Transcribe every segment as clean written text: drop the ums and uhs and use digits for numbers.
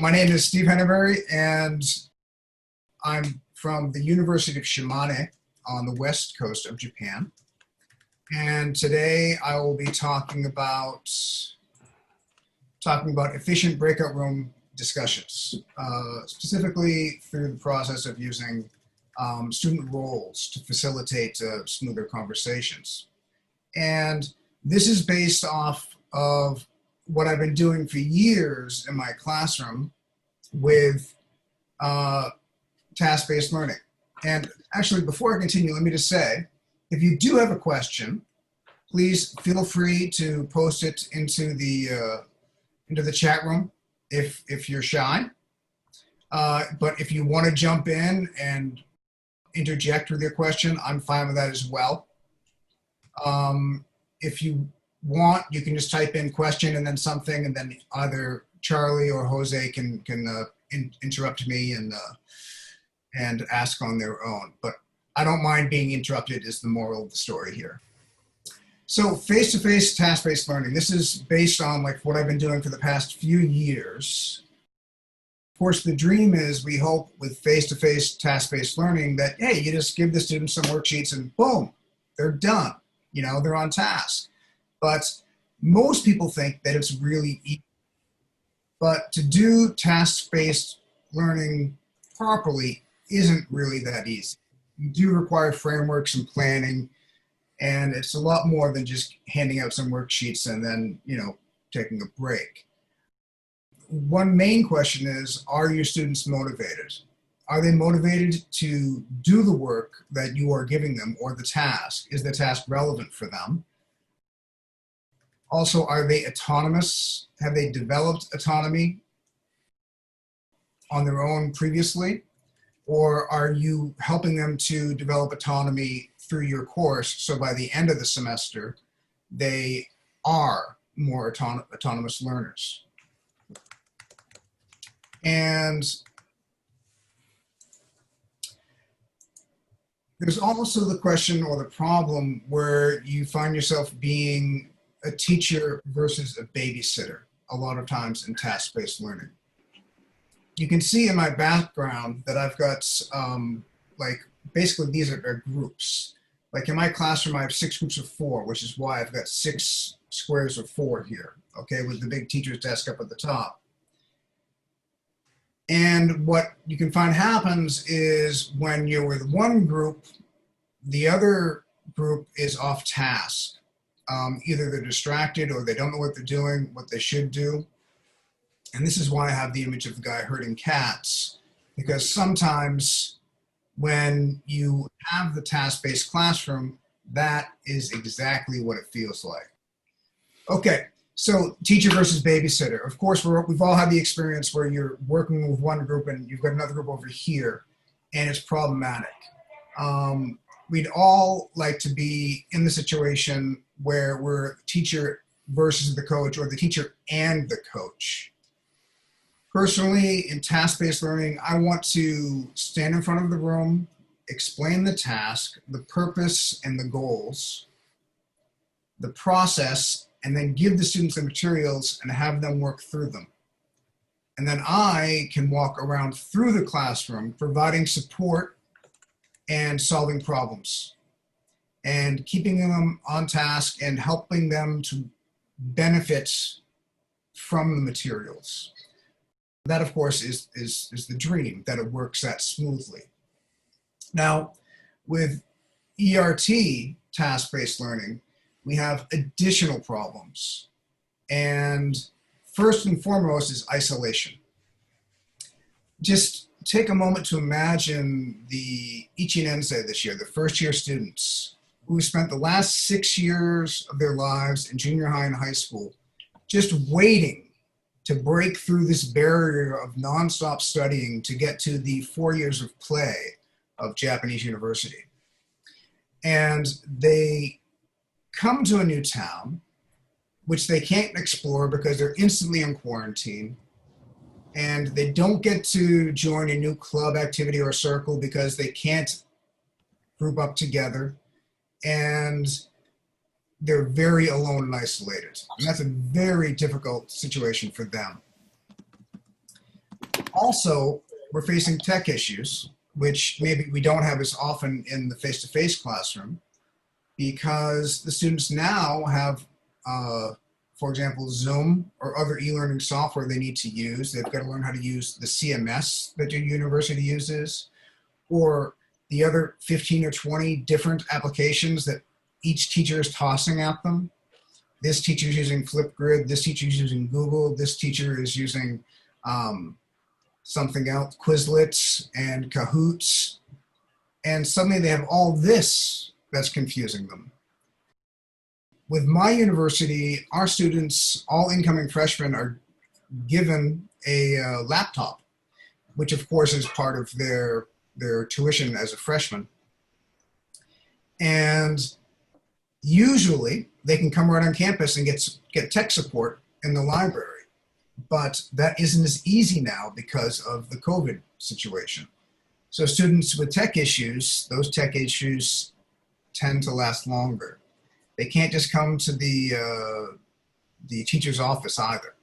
My name is Steve Henneberry, and I'm from the University of Shimane on the west coast of Japan. And today I will be talking about efficient breakout room discussions, specifically through the process of using student roles to facilitate smoother conversations. And this is based off of what I've been doing for years in my classroom with task-based learning. And actually, before I continue, let me just say, if you do have a question, please feel free to post it into the chat room if you're shy. But if you want to jump in and interject with your question, I'm fine with that as well. If you want, you can just type in question and then something, and then either Charlie or Jose can interrupt me and ask on their own. But I don't mind being interrupted is the moral of the story here. So face-to-face task-based learning, this is based on like what I've been doing for the past few years. Of course, the dream is we hope with face-to-face task-based learning that, hey, you just give the students some worksheets and boom, they're done. You know, they're on task. But most people think that it's really easy. But to do task-based learning properly isn't really that easy. You do require frameworks and planning, and it's a lot more than just handing out some worksheets and then, you know, taking a break. One main question is, are your students motivated? Are they motivated to do the work that you are giving them or the task? Is the task relevant for them? Also, are they autonomous? Have they developed autonomy on their own previously? Or are you helping them to develop autonomy through your course so by the end of the semester, they are more autonomous learners? And there's also the question or the problem where you find yourself being a teacher versus a babysitter a lot of times in task-based learning. You can see in my background that I've got like basically these are groups. Like in my classroom, I have 6 groups of 4, which is why I've got 6 squares of 4 here, okay, with the big teacher's desk up at the top. And what you can find happens is when you're with one group, the other group is off task. Either they're distracted or they don't know what they're doing, what they should do. And this is why I have the image of the guy herding cats, because sometimes when you have the task-based classroom, that is exactly what it feels like. Okay, so teacher versus babysitter. Of course, we've all had the experience where you're working with one group and you've got another group over here, and it's problematic. We'd all like to be in the situation where we're teacher versus the coach, or the teacher and the coach. Personally, in task-based learning, I want to stand in front of the room, explain the task, the purpose and the goals, the process, and then give the students the materials and have them work through them. And then I can walk around through the classroom, providing support and solving problems and keeping them on task and helping them to benefit from the materials. That, of course, is the dream, that it works that smoothly. Now, with ERT, task-based learning, we have additional problems. And first and foremost is isolation. Just take a moment to imagine the Ichinensei this year, the first-year students who spent the last 6 years of their lives in junior high and high school just waiting to break through this barrier of nonstop studying to get to the 4 years of play of Japanese university. And they come to a new town, which they can't explore because they're instantly in quarantine. And they don't get to join a new club activity or circle because they can't group up together. And they're very alone and isolated. And that's a very difficult situation for them. Also, we're facing tech issues, which maybe we don't have as often in the face-to-face classroom, because the students now have, for example, Zoom or other e-learning software they need to use. They've got to learn how to use the CMS that your university uses, or the other 15 or 20 different applications that each teacher is tossing at them. This teacher is using Flipgrid, this teacher is using Google, this teacher is using something else, Quizlets and Kahoots. And suddenly they have all this that's confusing them. With my university, our students, all incoming freshmen, are given a laptop, which of course is part of their tuition as a freshman. And usually they can come right on campus and get tech support in the library. But that isn't as easy now because of the COVID situation. So students with tech issues, those tech issues tend to last longer. They can't just come to the teacher's office either.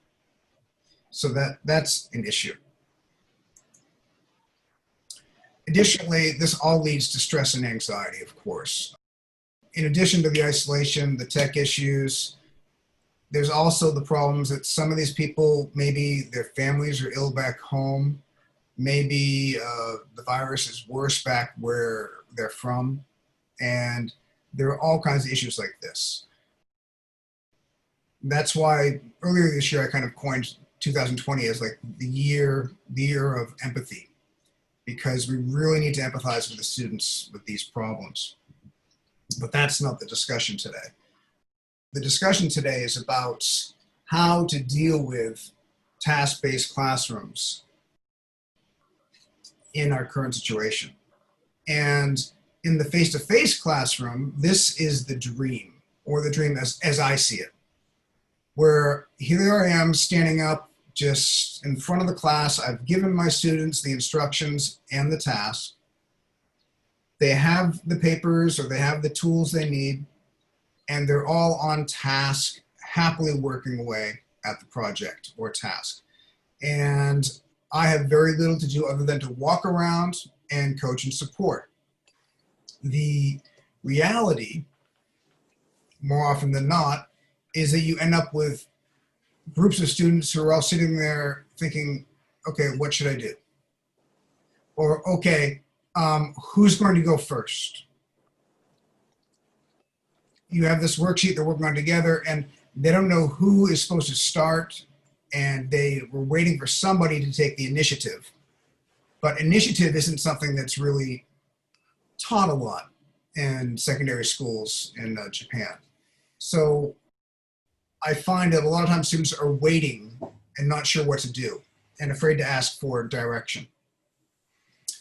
So that's an issue. Additionally, this all leads to stress and anxiety, of course. In addition to the isolation, the tech issues, there's also the problems that some of these people, maybe their families are ill back home, maybe the virus is worse back where they're from, and there are all kinds of issues like this. That's why earlier this year I kind of coined 2020 as like the year of empathy, because we really need to empathize with the students with these problems. But that's not the discussion today. The discussion today is about how to deal with task-based classrooms in our current situation. And in the face-to-face classroom, this is the dream, or the dream as I see it, where here I am standing up just in front of the class. I've given my students the instructions and the task. They have the papers or they have the tools they need, and they're all on task, happily working away at the project or task. And I have very little to do other than to walk around and coach and support. The reality, more often than not, is that you end up with groups of students who are all sitting there thinking, okay, what should I do? Or, okay, who's going to go first? You have this worksheet they're working on together, and they don't know who is supposed to start, and they were waiting for somebody to take the initiative. But initiative isn't something that's really taught a lot in secondary schools in Japan. So I find that a lot of times students are waiting and not sure what to do and afraid to ask for direction.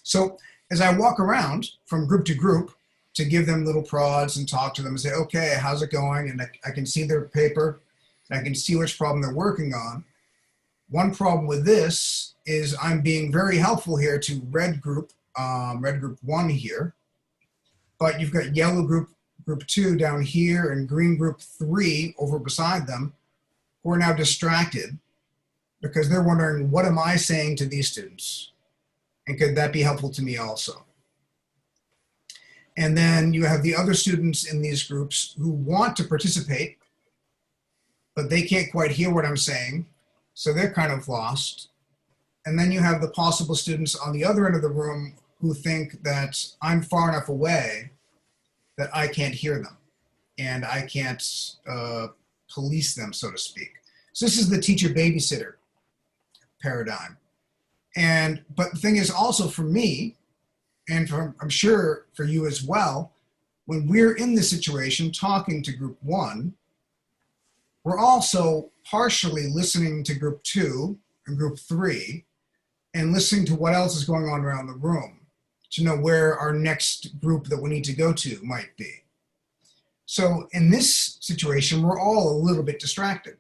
So as I walk around from group to group to give them little prods and talk to them and say, okay, how's it going? And I can see their paper and I can see which problem they're working on. One problem with this is I'm being very helpful here to red group 1 here, but you've got yellow group 2 down here and green group 3 over beside them, who are now distracted because they're wondering, what am I saying to these students? And could that be helpful to me also? And then you have the other students in these groups who want to participate, but they can't quite hear what I'm saying, so they're kind of lost. And then you have the possible students on the other end of the room who think that I'm far enough away that I can't hear them and I can't police them, so to speak. So this is the teacher babysitter paradigm. But the thing is also for me, and I'm sure for you as well, when we're in this situation talking to group 1, we're also partially listening to group 2 and group 3 and listening to what else is going on around the room to know where our next group that we need to go to might be. So in this situation, we're all a little bit distracted.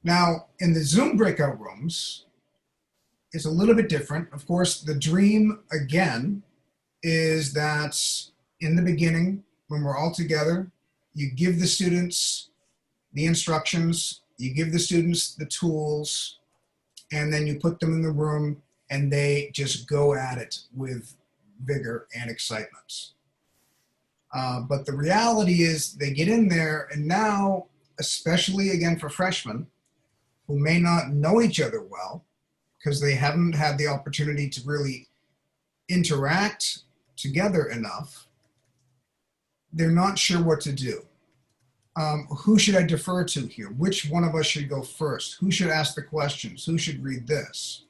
Now, in the Zoom breakout rooms, it's a little bit different. Of course, the dream, again, is that in the beginning, when we're all together, you give the students the instructions, you give the students the tools, and then you put them in the room and they just go at it with vigor and excitement. But the reality is they get in there, and now, especially again for freshmen who may not know each other well because they haven't had the opportunity to really interact together enough, they're not sure what to do. Who should I defer to here? Which one of us should go first? Who should ask the questions? Who should read this?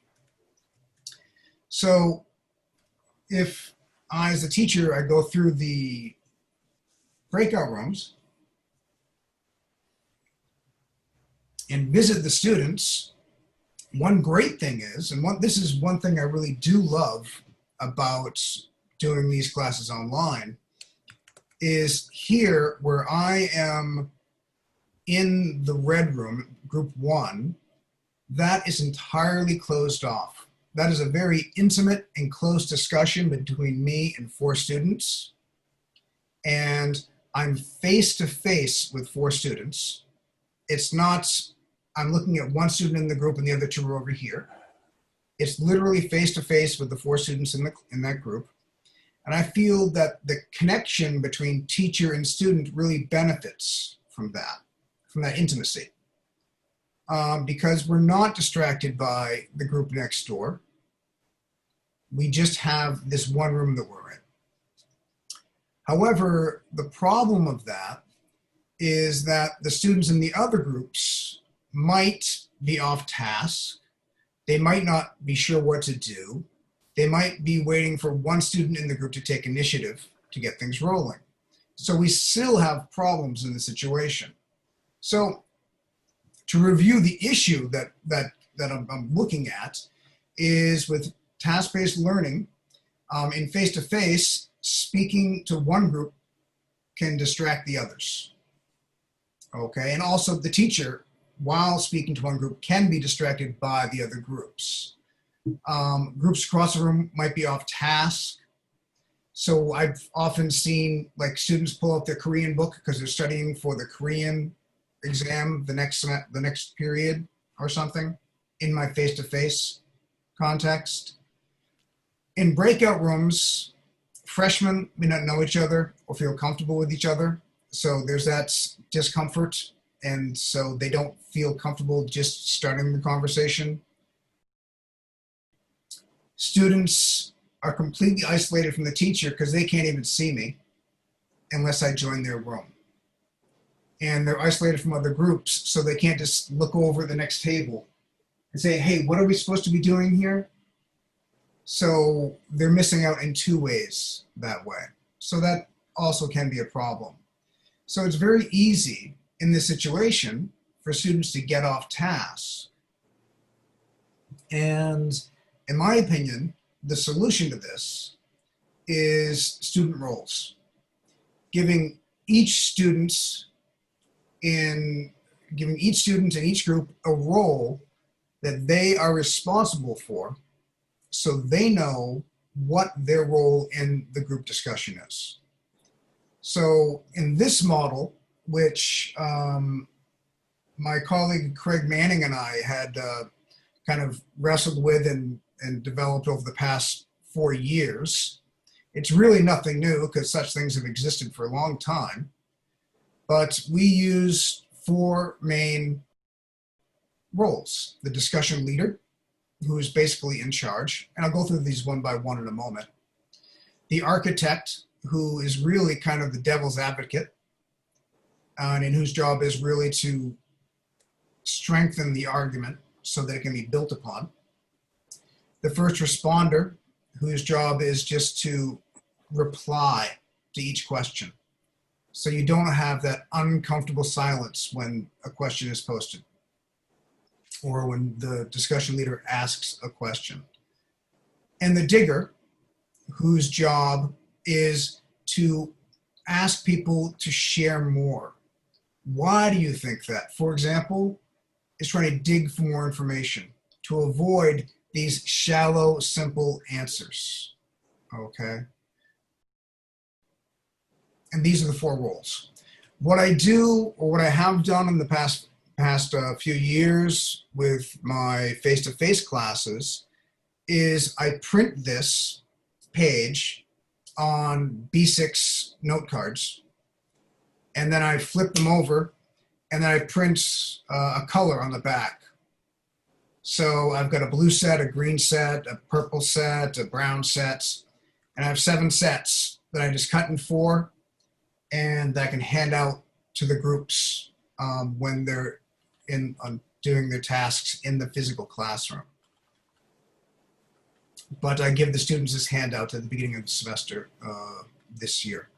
So if I, as a teacher, I go through the breakout rooms and visit the students, one great thing is, and this is one thing I really do love about doing these classes online, is here where I am in the red room, group 1, that is entirely closed off. That is a very intimate and close discussion between me and 4 students. And I'm face to face with 4 students. It's not, I'm looking at 1 student in the group and the other 2 are over here. It's literally face to face with the 4 students in that group. And I feel that the connection between teacher and student really benefits from that intimacy. Because we're not distracted by the group next door. We just have this one room that we're in. However, the problem of that is that the students in the other groups might be off task. They might not be sure what to do. They might be waiting for one student in the group to take initiative to get things rolling. So we still have problems in the situation. So to review the issue that I'm looking at is with task-based learning, in face-to-face, speaking to one group can distract the others. Okay, and also the teacher, while speaking to one group, can be distracted by the other groups. Groups across the room might be off task. So I've often seen like students pull out their Korean book because they're studying for the Korean exam the next period or something in my face-to-face context. In breakout rooms, freshmen may not know each other or feel comfortable with each other. So there's that discomfort. And so they don't feel comfortable just starting the conversation. Students are completely isolated from the teacher because they can't even see me unless I join their room. And they're isolated from other groups, so they can't just look over the next table and say, hey, what are we supposed to be doing here? So they're missing out in 2 ways that way. So that also can be a problem. So it's very easy in this situation for students to get off task. And in my opinion, the solution to this is student roles. Giving each student in each group a role that they are responsible for, so they know what their role in the group discussion is. So in this model, which my colleague Craig Manning and I had kind of wrestled with and developed over the past 4 years, it's really nothing new because such things have existed for a long time. But we use 4 main roles: the discussion leader, who is basically in charge, and I'll go through these one by one in a moment. The architect, who is really kind of the devil's advocate, and in whose job is really to strengthen the argument so that it can be built upon. The first responder, whose job is just to reply to each question, so you don't have that uncomfortable silence when a question is posted or when the discussion leader asks a question. And the digger, whose job is to ask people to share more. Why do you think that? For example, is trying to dig for more information to avoid these shallow, simple answers, okay? And these are the 4 roles. What I do, or what I have done in the past past few years with my face-to-face classes is I print this page on B6 note cards, and then I flip them over, and then I print a color on the back. So I've got a blue set, a green set, a purple set, a brown set, and I have 7 sets that I just cut in 4, and that I can hand out to the groups when they're doing their tasks in the physical classroom. But I give the students this handout at the beginning of the semester this year.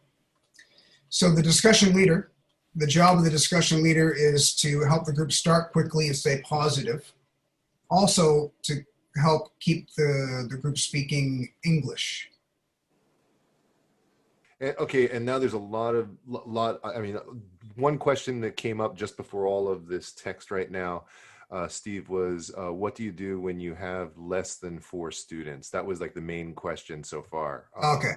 So the discussion leader, the job of the discussion leader is to help the group start quickly and stay positive. Also to help keep the group speaking English. Okay, and now there's a lot, I mean, one question that came up just before all of this text right now, Steve, was what do you do when you have less than 4 students? That was like the main question so far. Okay.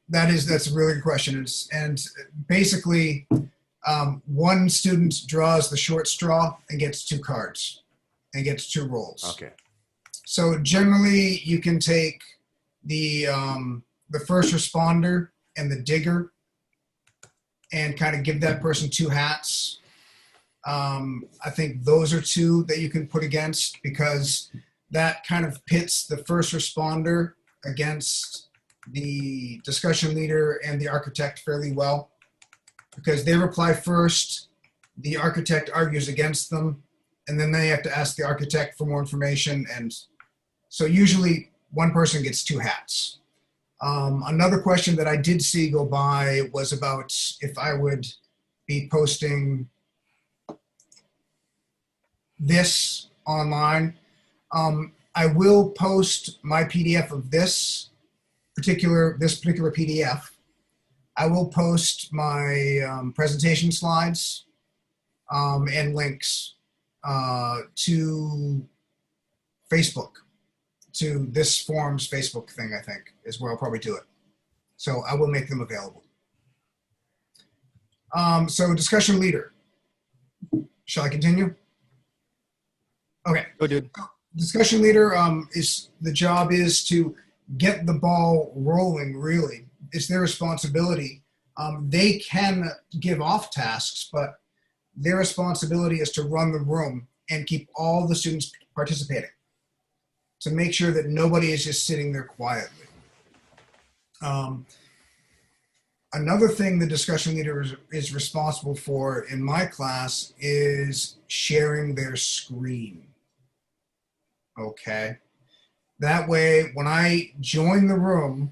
That's a really good question. And basically, one student draws the short straw and gets 2 cards and gets 2 rolls. Okay. So generally, you can take the first responder and the digger and kind of give that person 2 hats. I think those are 2 that you can put against, because that kind of pits the first responder against the discussion leader and the architect fairly well, because they reply first, the architect argues against them, and then they have to ask the architect for more information. And so usually one person gets 2 hats. Another question that I did see go by was about if I would be posting this online. I will post my PDF of this particular PDF. I will post my presentation slides and links to Facebook, to this forum's Facebook thing, I think, is where I'll probably do it. So I will make them available. So discussion leader. Shall I continue? Okay. Go, dude. Discussion leader the job is to get the ball rolling, really. It's their responsibility. They can give off tasks, but their responsibility is to run the room and keep all the students participating, to make sure that nobody is just sitting there quietly. Another thing the discussion leader is responsible for in my class is sharing their screen. Okay. That way, when I join the room,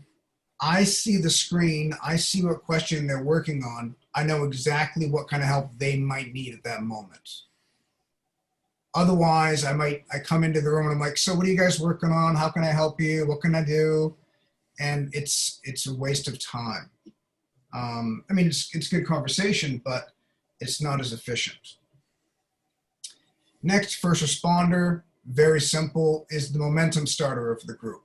I see the screen, I see what question they're working on. I know exactly what kind of help they might need at that moment. Otherwise, I come into the room and I'm like, so what are you guys working on? How can I help you? What can I do? And it's a waste of time. I mean, it's good conversation, but it's not as efficient. Next, first responder, very simple, is the momentum starter of the group.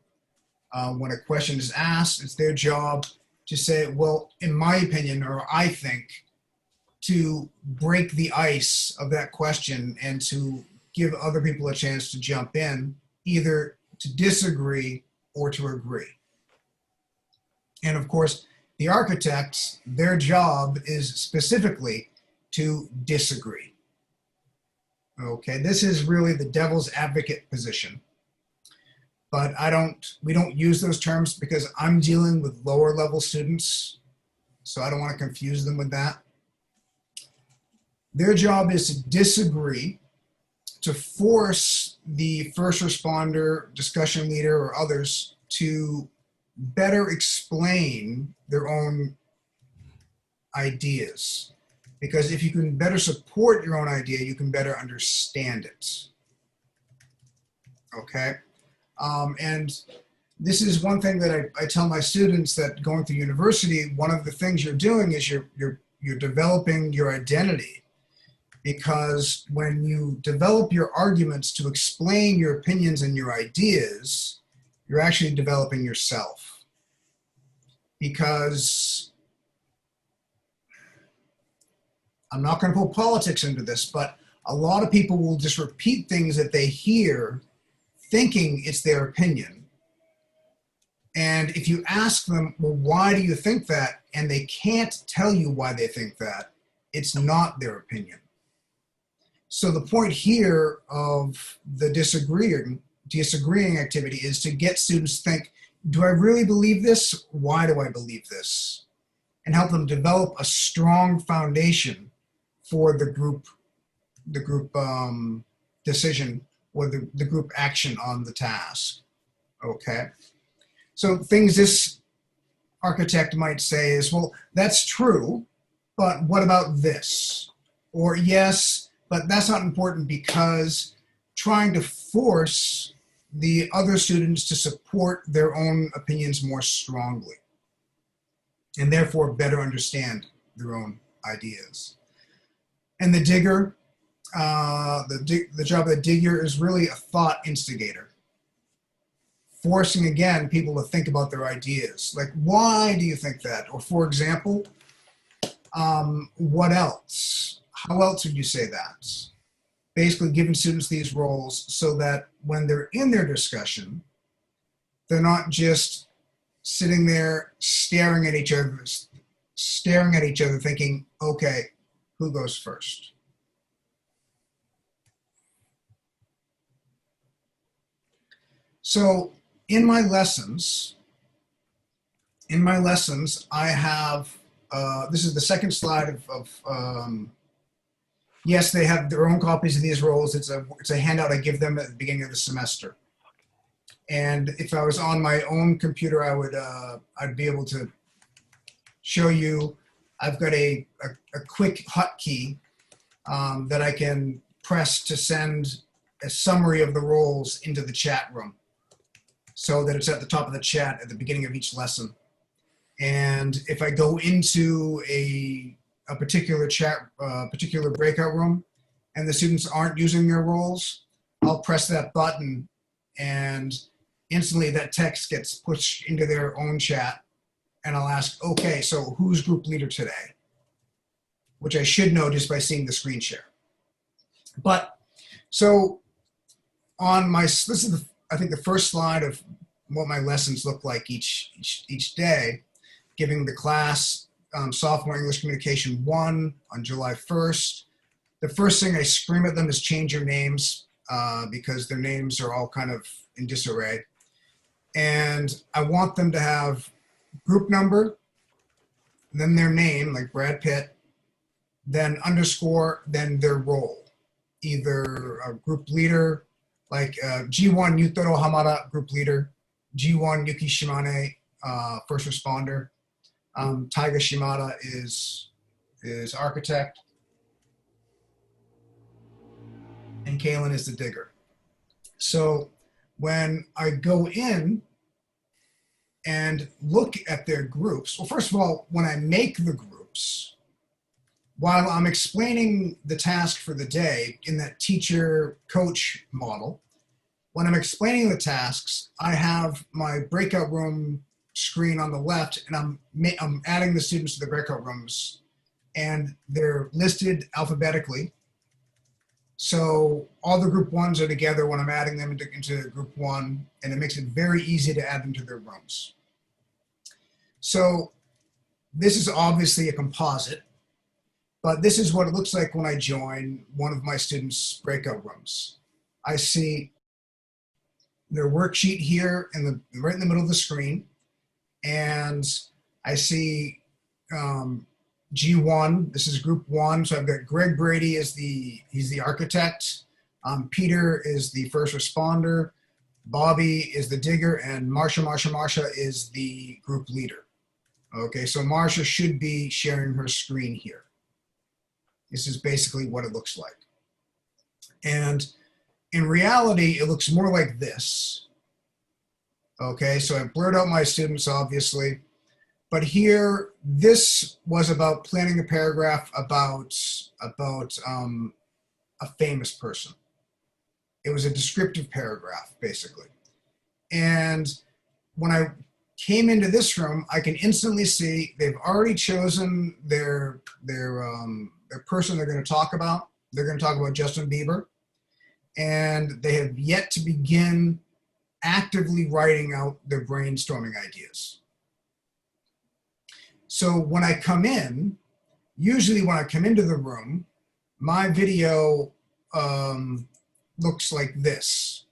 When a question is asked, it's their job to say, well, in my opinion, or I think, to break the ice of that question and to give other people a chance to jump in, either to disagree or to agree. And of course, the architects, their job is specifically to disagree. Okay, this is really the devil's advocate position. But we don't use those terms because I'm dealing with lower level students, so I don't want to confuse them with that. Their job is to disagree, to force the first responder, discussion leader, or others to better explain their own ideas. Because if you can better support your own idea, you can better understand it. Okay? And this is one thing that I tell my students, that going through university, one of the things you're doing is you're developing your identity. Because when you develop your arguments to explain your opinions and your ideas, you're actually developing yourself. Because I'm not going to put politics into this, but a lot of people will just repeat things that they hear thinking it's their opinion. And if you ask them, well, why do you think that? And they can't tell you why they think that, it's not their opinion. So the point here of the disagreeing activity is to get students to think, do I really believe this? Why do I believe this? And help them develop a strong foundation for the group decision or the group action on the task. Okay. So things this architect might say is, well, that's true, but what about this? Or yes, but that's not important, because trying to force the other students to support their own opinions more strongly and therefore better understand their own ideas. And the digger, the job of the digger is really a thought instigator, forcing again people to think about their ideas. Like, why do you think that? Or for example, what else? How else would you say that? Basically giving students these roles so that when they're in their discussion, they're not just sitting there staring at each other thinking, okay, who goes first? So in my lessons, I have, this is the second slide of yes, they have their own copies of these roles. It's a handout I give them at the beginning of the semester. And if I was on my own computer, I'd be able to show you. I've got a quick hotkey that I can press to send a summary of the roles into the chat room, so that it's at the top of the chat at the beginning of each lesson. And if I go into a particular particular breakout room, and the students aren't using their roles, I'll press that button, and instantly that text gets pushed into their own chat, and I'll ask, okay, so who's group leader today? Which I should know just by seeing the screen share. But so on my, this is I think the first slide of what my lessons look like each day, giving the class Sophomore English Communication 1 on July 1st. The first thing I scream at them is change your names, because their names are all kind of in disarray. And I want them to have group number, then their name, like Brad Pitt, then underscore, then their role. Either a group leader, like G1 Yutaro Hamada, group leader, G1 Yuki Shimane, first responder, Taiga Shimada is architect, and Kaylin is the digger. So when I go in and look at their groups, well, first of all, when I make the groups, while I'm explaining the task for the day in that teacher-coach model, when I'm explaining the tasks, I have my breakout room screen on the left, and I'm adding the students to the breakout rooms, and they're listed alphabetically. So all the group ones are together when I'm adding them into group one, and it makes it very easy to add them to their rooms. So this is obviously a composite, but this is what it looks like when I join one of my students' breakout rooms. I see their worksheet here right in the middle of the screen, and I see G1, this is group one. So I've got Greg Brady he's the architect. Peter is the first responder. Bobby is the digger, and Marsha is the group leader. Okay, so Marsha should be sharing her screen here. This is basically what it looks like. And in reality, it looks more like this. Okay, so I blurred out my students, obviously. But here, this was about planning a paragraph about a famous person. It was a descriptive paragraph, basically. And when I came into this room, I can instantly see they've already chosen their the person they're going to talk about. They're going to talk about Justin Bieber, and they have yet to begin actively writing out their brainstorming ideas. So when I come in, usually when I come into the room, my video looks like this.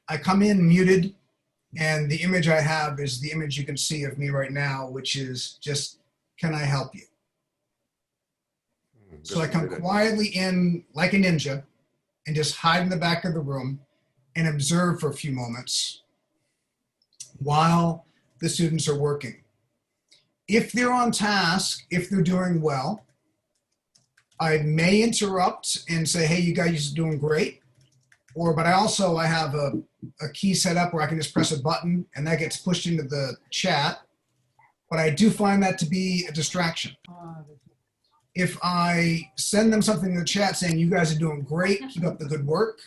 I come in muted, and the image I have is the image you can see of me right now, which is just, can I help you? So I come quietly in like a ninja and just hide in the back of the room and observe for a few moments while the students are working. If they're on task, if they're doing well, I may interrupt and say, hey, you guys are doing great. But I have a key set up where I can just press a button and that gets pushed into the chat. But I do find that to be a distraction. If I send them something in the chat saying, you guys are doing great, keep up the good work,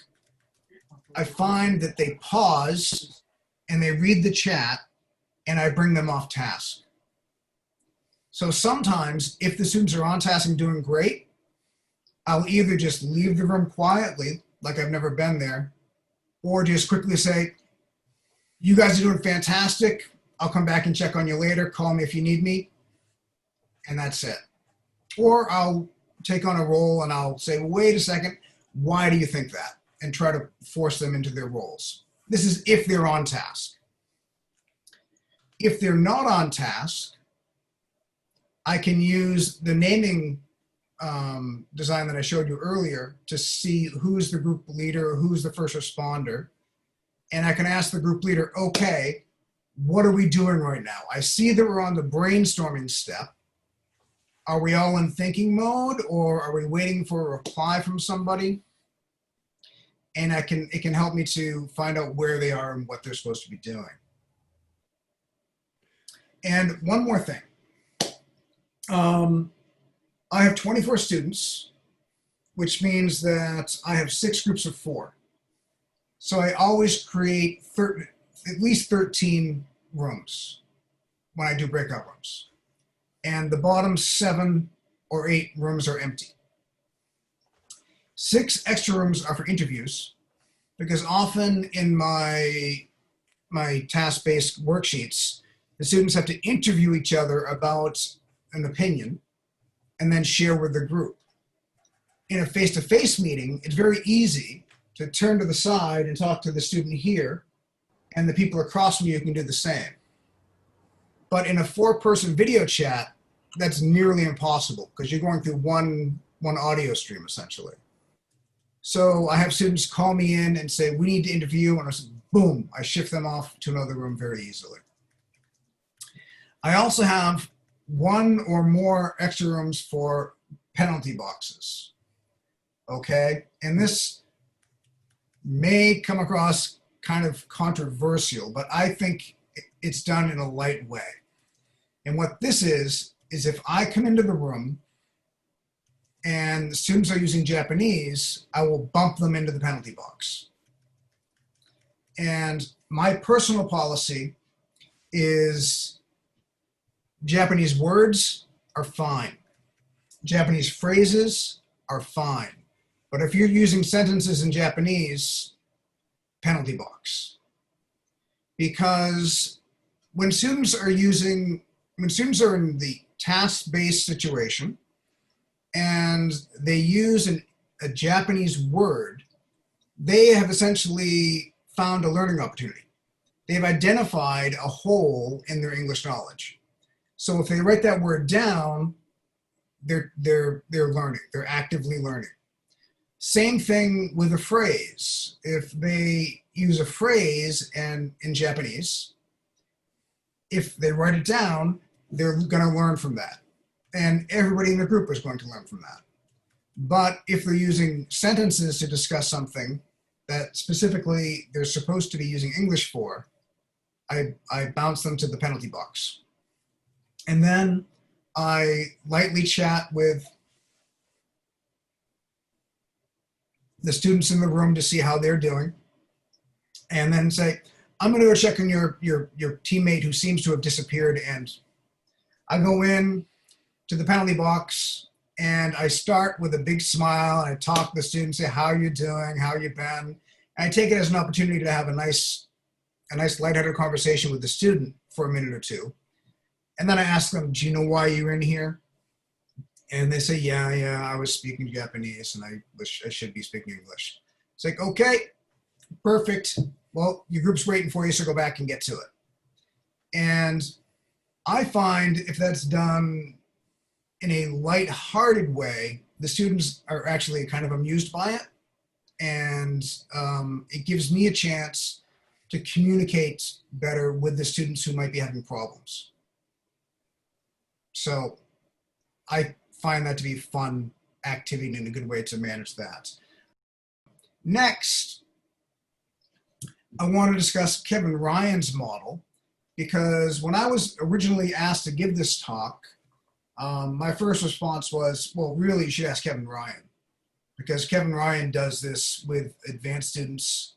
I find that they pause and they read the chat and I bring them off task. So sometimes if the students are on task and doing great, I'll either just leave the room quietly, like I've never been there, or just quickly say, you guys are doing fantastic. I'll come back and check on you later. Call me if you need me. And that's it. Or I'll take on a role and I'll say, well, wait a second, why do you think that? And try to force them into their roles. This is if they're on task. If they're not on task, I can use the naming design that I showed you earlier to see who's the group leader, who's the first responder. And I can ask the group leader, okay, what are we doing right now? I see that we're on the brainstorming step. Are we all in thinking mode, or are we waiting for a reply from somebody? And it can help me to find out where they are and what they're supposed to be doing. And one more thing. I have 24 students, which means that I have 6 groups of 4. So I always create at least 13 rooms when I do breakout rooms. And the bottom 7 or 8 rooms are empty. 6 extra rooms are for interviews, because often in my task-based worksheets, the students have to interview each other about an opinion and then share with the group. In a face-to-face meeting, it's very easy to turn to the side and talk to the student here, and the people across from you can do the same. But in a 4-person video chat, that's nearly impossible because you're going through one audio stream essentially. So I have students call me in and say, we need to interview, and I say, boom, I shift them off to another room very easily. I also have 1 or more extra rooms for penalty boxes. Okay, and this may come across kind of controversial, but I think it's done in a light way. And what this is if I come into the room and the students are using Japanese, I will bump them into the penalty box. And my personal policy is Japanese words are fine. Japanese phrases are fine. But if you're using sentences in Japanese, penalty box. Because when students are in the task-based situation and they use a Japanese word, they have essentially found a learning opportunity. They've identified a hole in their English knowledge. So if they write that word down, they're learning. They're actively learning. Same thing with a phrase. If they use a phrase in Japanese, if they write it down, they're going to learn from that. And everybody in the group is going to learn from that. But if they're using sentences to discuss something that specifically they're supposed to be using English for, I bounce them to the penalty box. And then I lightly chat with the students in the room to see how they're doing. And then say, I'm going to go check on your teammate who seems to have disappeared. And I go in to the penalty box And I start with a big smile. And I talk to the students, say, how are you doing? How you been? And I take it as an opportunity to have a nice lighthearted conversation with the student for a minute or two. And then I ask them, do you know why you're in here? And they say, yeah, I was speaking Japanese and I wish I should be speaking English. It's like, okay, perfect. Well, your group's waiting for you, so go back and get to it. And I find if that's done in a light-hearted way, the students are actually kind of amused by it. And it gives me a chance to communicate better with the students who might be having problems. So I find that to be a fun activity and a good way to manage that. Next, I want to discuss Kevin Ryan's model, because when I was originally asked to give this talk, my first response was, well, really, you should ask Kevin Ryan, because Kevin Ryan does this with advanced students,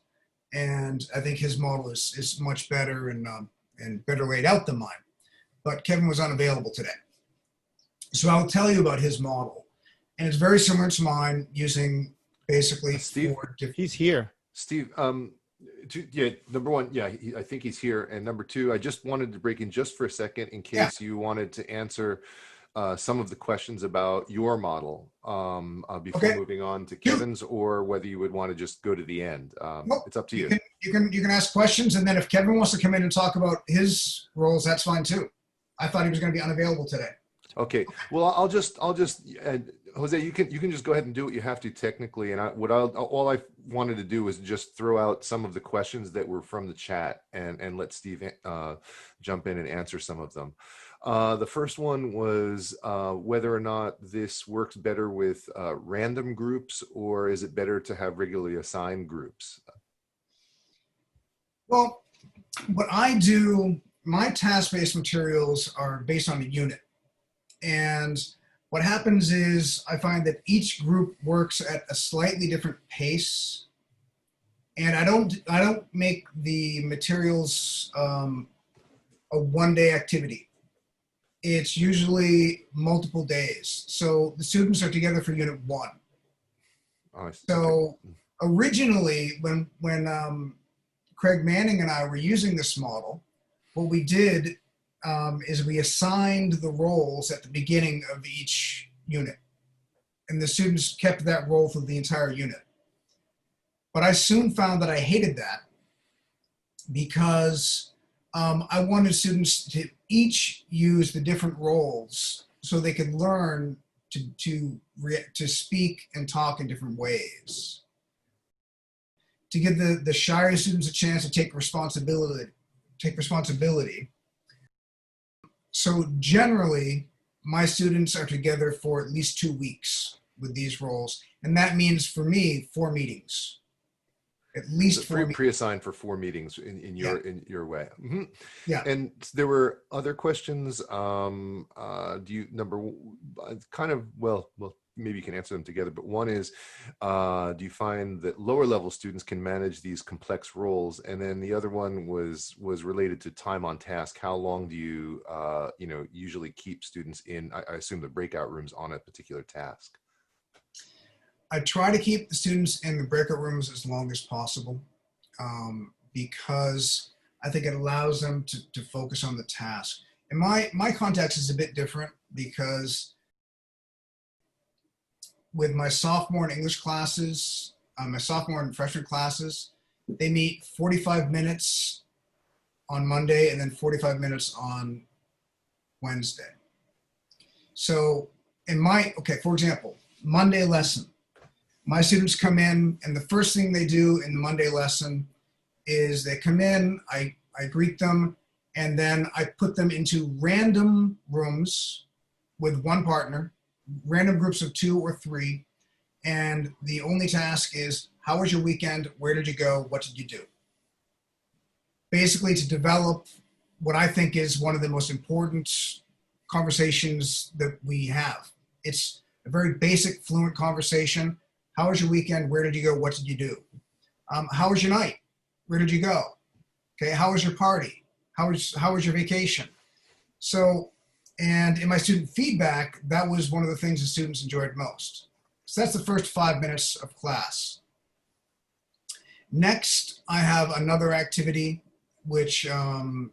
and I think his model is much better and better laid out than mine. But Kevin was unavailable today. So I'll tell you about his model. And it's very similar to mine, using basically Steve, he's here. Steve, yeah, number one, yeah, I think he's here. And number two, I just wanted to break in just for a second in case you wanted to answer some of the questions about your model before moving on to Kevin's, or whether you would want to just go to the end. Well, it's up to you. You can ask questions, and then if Kevin wants to come in and talk about his roles, that's fine too. I thought he was going to be unavailable today. Okay. Well, I'll just Jose, you can just go ahead and do what you have to technically. And all I wanted to do was just throw out some of the questions that were from the chat and let Steve jump in and answer some of them. The first one was whether or not this works better with random groups, or is it better to have regularly assigned groups? Well, what I do, my task-based materials are based on a unit. And what happens is I find that each group works at a slightly different pace. And I don't make the materials a one-day activity. It's usually multiple days. So the students are together for unit 1. Oh, so originally, when Craig Manning and I were using this model, what we did is we assigned the roles at the beginning of each unit. And the students kept that role for the entire unit. But I soon found that I hated that, because I wanted students to each use the different roles so they could learn to speak and talk in different ways. To give the shyer students a chance to take responsibility. So generally, my students are together for at least 2 weeks with these roles. And that means, for me, 4 meetings. At least 4 meetings. Pre-assigned for 4 meetings in your way. Mm-hmm. Yeah. And there were other questions. Do you maybe you can answer them together, but one is, do you find that lower level students can manage these complex roles? And then the other one was related to time on task. How long do you, usually keep students in, I assume, the breakout rooms on a particular task? I try to keep the students in the breakout rooms as long as possible, because I think it allows them to focus on the task. And my context is a bit different, because with my sophomore and English classes, my sophomore and freshman classes, they meet 45 minutes on Monday and then 45 minutes on Wednesday. So for example, Monday lesson, my students come in, and the first thing they do in the Monday lesson is they come in, I greet them, and then I put them into random rooms with one partner, random groups of 2 or 3, and the only task is, how was your weekend? Where did you go? What did you do? Basically, to develop what I think is one of the most important conversations that we have. It's a very basic, fluent conversation. How was your weekend? Where did you go? What did you do? How was your night? Where did you go? Okay, how was your party? How was your vacation? So And in my student feedback, that was one of the things the students enjoyed most. So that's the first 5 minutes of class. Next, I have another activity, which on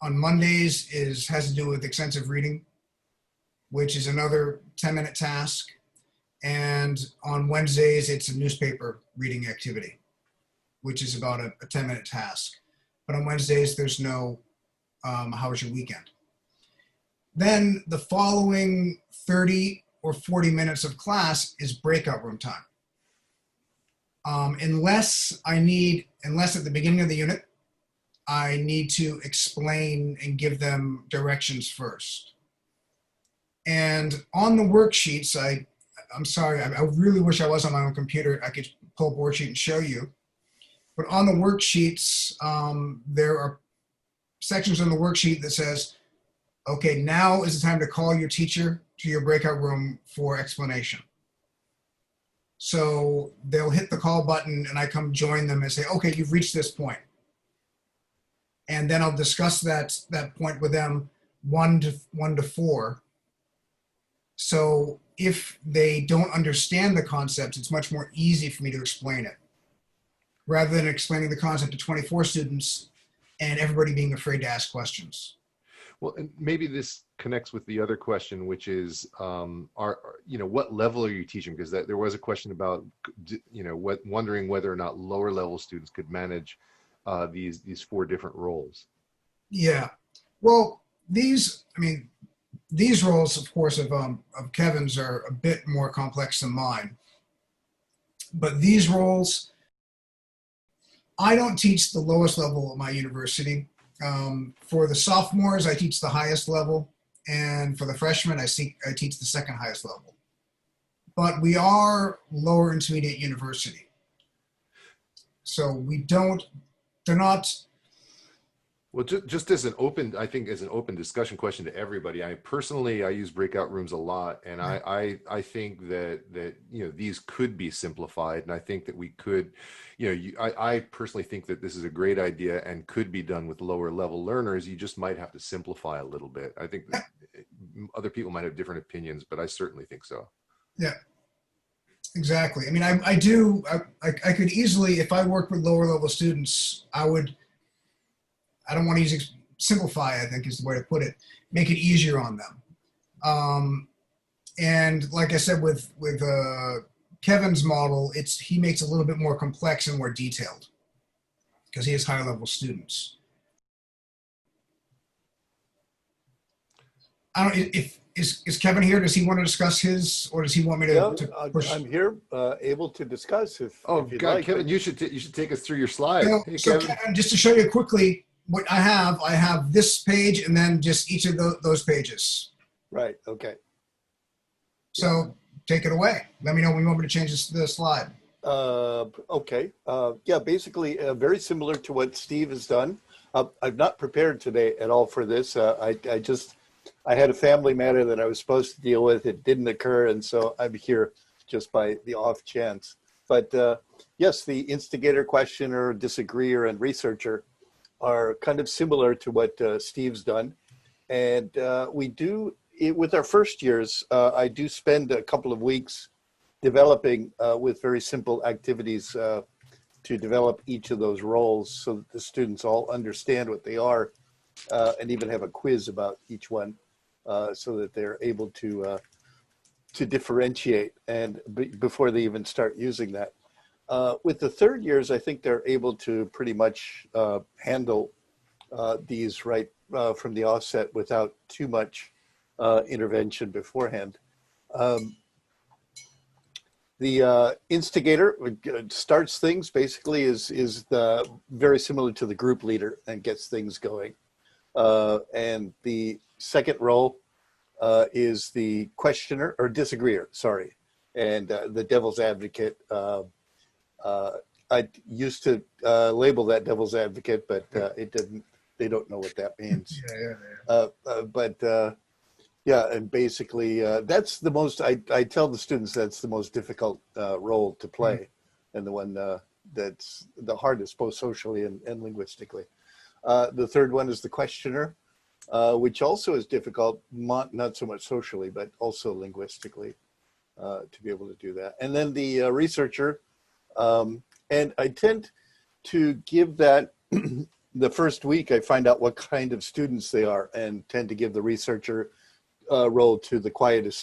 Mondays has to do with extensive reading, which is another 10-minute task. And on Wednesdays, it's a newspaper reading activity, which is about a 10-minute task. But on Wednesdays, there's no how was your weekend? Then the following 30 or 40 minutes of class is breakout room time. Unless at the beginning of the unit, I need to explain and give them directions first. And on the worksheets, I'm sorry, I really wish I was on my own computer. I could pull up a worksheet and show you. But on the worksheets, there are sections on the worksheet that says, okay, now is the time to call your teacher to your breakout room for explanation. So they'll hit the call button and I come join them and say, okay, you've reached this point. And then I'll discuss that point with them 1 to 4. So if they don't understand the concept, it's much more easy for me to explain it, rather than explaining the concept to 24 students and everybody being afraid to ask questions. Well, and maybe this connects with the other question, which is, what level are you teaching? Because there was a question about, wondering whether or not lower level students could manage these 4 different roles. Yeah, well, these roles, of course, of Kevin's are a bit more complex than mine. But these roles, I don't teach the lowest level of my university. For the sophomores, I teach the highest level. And for the freshmen, I teach the second highest level. But we are lower intermediate university. So they're not. Well, just as an open discussion question to everybody, I use breakout rooms a lot, and I think that these could be simplified, and I think that we could, I personally think that this is a great idea and could be done with lower level learners. You just might have to simplify a little bit. I think that other people might have different opinions, but I certainly think so. Yeah, exactly. I mean, I could easily, if I worked with lower level students, I don't want to use simplify, I think is the way to put it, make it easier on them. And like I said, with Kevin's model, he makes it a little bit more complex and more detailed because he has higher level students. I don't, if, is Kevin here? Does he want to discuss his, or does he want me to push? I'm here, able to discuss if you'd God, like. Kevin, you should take us through your slides. Hey, So Kevin. Kevin, just to show you quickly what I have this page and then just each of those pages. Right, okay. So take it away. Let me know when you want me to change the slide. Okay, yeah, basically very similar to what Steve has done. I'm not prepared today at all for this. I had a family matter that I was supposed to deal with. It didn't occur, and so I'm here just by the off chance. But yes, the instigator, questioner, disagreeer, and researcher are kind of similar to what Steve's done. And we do, with our first years, I do spend a couple of weeks developing with very simple activities to develop each of those roles so that the students all understand what they are and even have a quiz about each one so that they're able to differentiate and before they even start using that. With the third years, I think they're able to pretty much handle these right from the offset without too much intervention beforehand. The instigator starts things, basically is very similar to the group leader and gets things going. And the second role is the questioner or disagreeer, sorry, and the devil's advocate. I used to label that devil's advocate, but it didn't. They don't know what that means. Yeah, and basically that's the most. I tell the students that's the most difficult role to play, and the one that's the hardest, both socially and linguistically. The third one is the questioner, which also is difficult, not so much socially, but also linguistically, to be able to do that. And then the researcher, and I tend to give that the first week. I find out what kind of students they are, and tend to give the researcher role to the quietest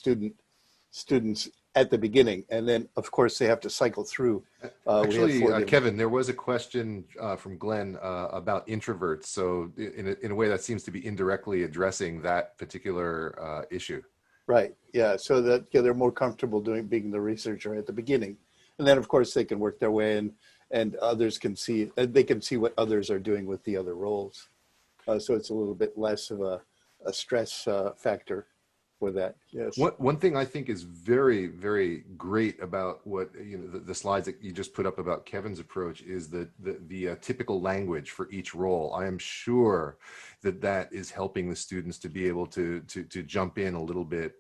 students at the beginning, and then of course they have to cycle through. Actually, Kevin, there was a question from Glenn about introverts. So in a way that seems to be indirectly addressing that particular issue. Right. Yeah. So that they're more comfortable being the researcher at the beginning, and then of course they can work their way in, and others can see what others are doing with the other roles. So it's a little bit less of a stress factor for that. Yes. One thing I think is very, very great about what the slides that you just put up about Kevin's approach is the typical language for each role. I am sure that is helping the students to be able to jump in a little bit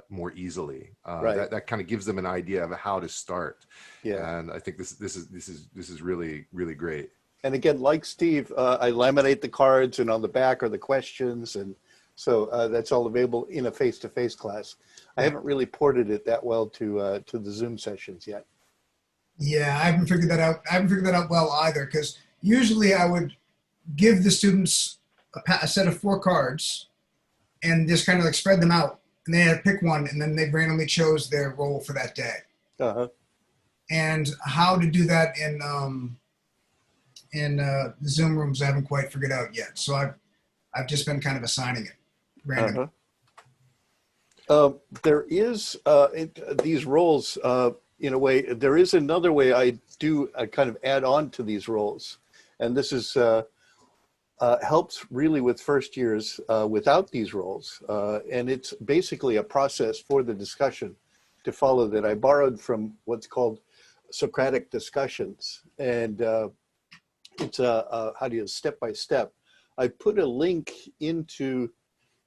more easily. Right. That kind of gives them an idea of how to start. Yeah. And I think this is really, really great. And again, like Steve, I laminate the cards, and on the back are the questions, and so that's all available in a face-to-face class. I haven't really ported it that well to the Zoom sessions yet. Yeah, I haven't figured that out. I haven't figured that out well either, because usually I would give the students a set of 4 cards and just kind of like spread them out, and they had to pick one, and then they randomly chose their role for that day. Uh-huh. And how to do that in the Zoom rooms, I haven't quite figured out yet. So I've just been kind of assigning it randomly. There is these roles in a way. There is another way I do kind of add on to these roles, and this is helps really with first years without these roles, and it's basically a process for the discussion to follow that I borrowed from what's called Socratic discussions, and it's how do you step by step. I put a link into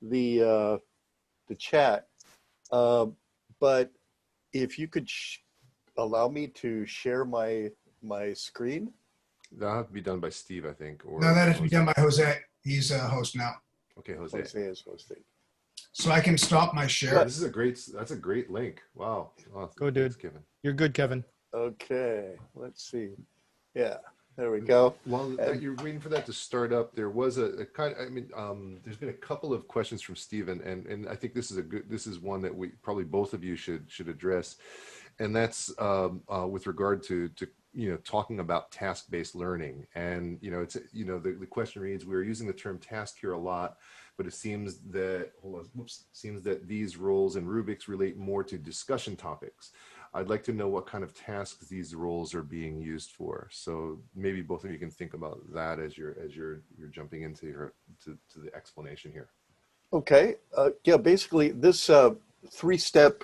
the chat, but if you could allow me to share my screen. That'll have to be done by Steve, I think. Or No, that has to be done by Jose. He's a host now. Okay, Jose is hosting. So I can stop my share. Yeah, that's a great link. Wow. Oh, Go, dude. thanks, Kevin. You're good, Kevin. Okay, let's see. Yeah, there we go. While you're waiting for that to start up, there was a kind. There's been a couple of questions from Stephen, and I think this is one that we probably both of you should address, and that's with regard to talking about task-based learning. And it's the question reads: we're using the term task here a lot, but it seems that these roles and rubrics relate more to discussion topics. I'd like to know what kind of tasks these roles are being used for. So maybe both of you can think about that as you're jumping into to the explanation here. Okay. Yeah. Basically, this 3-step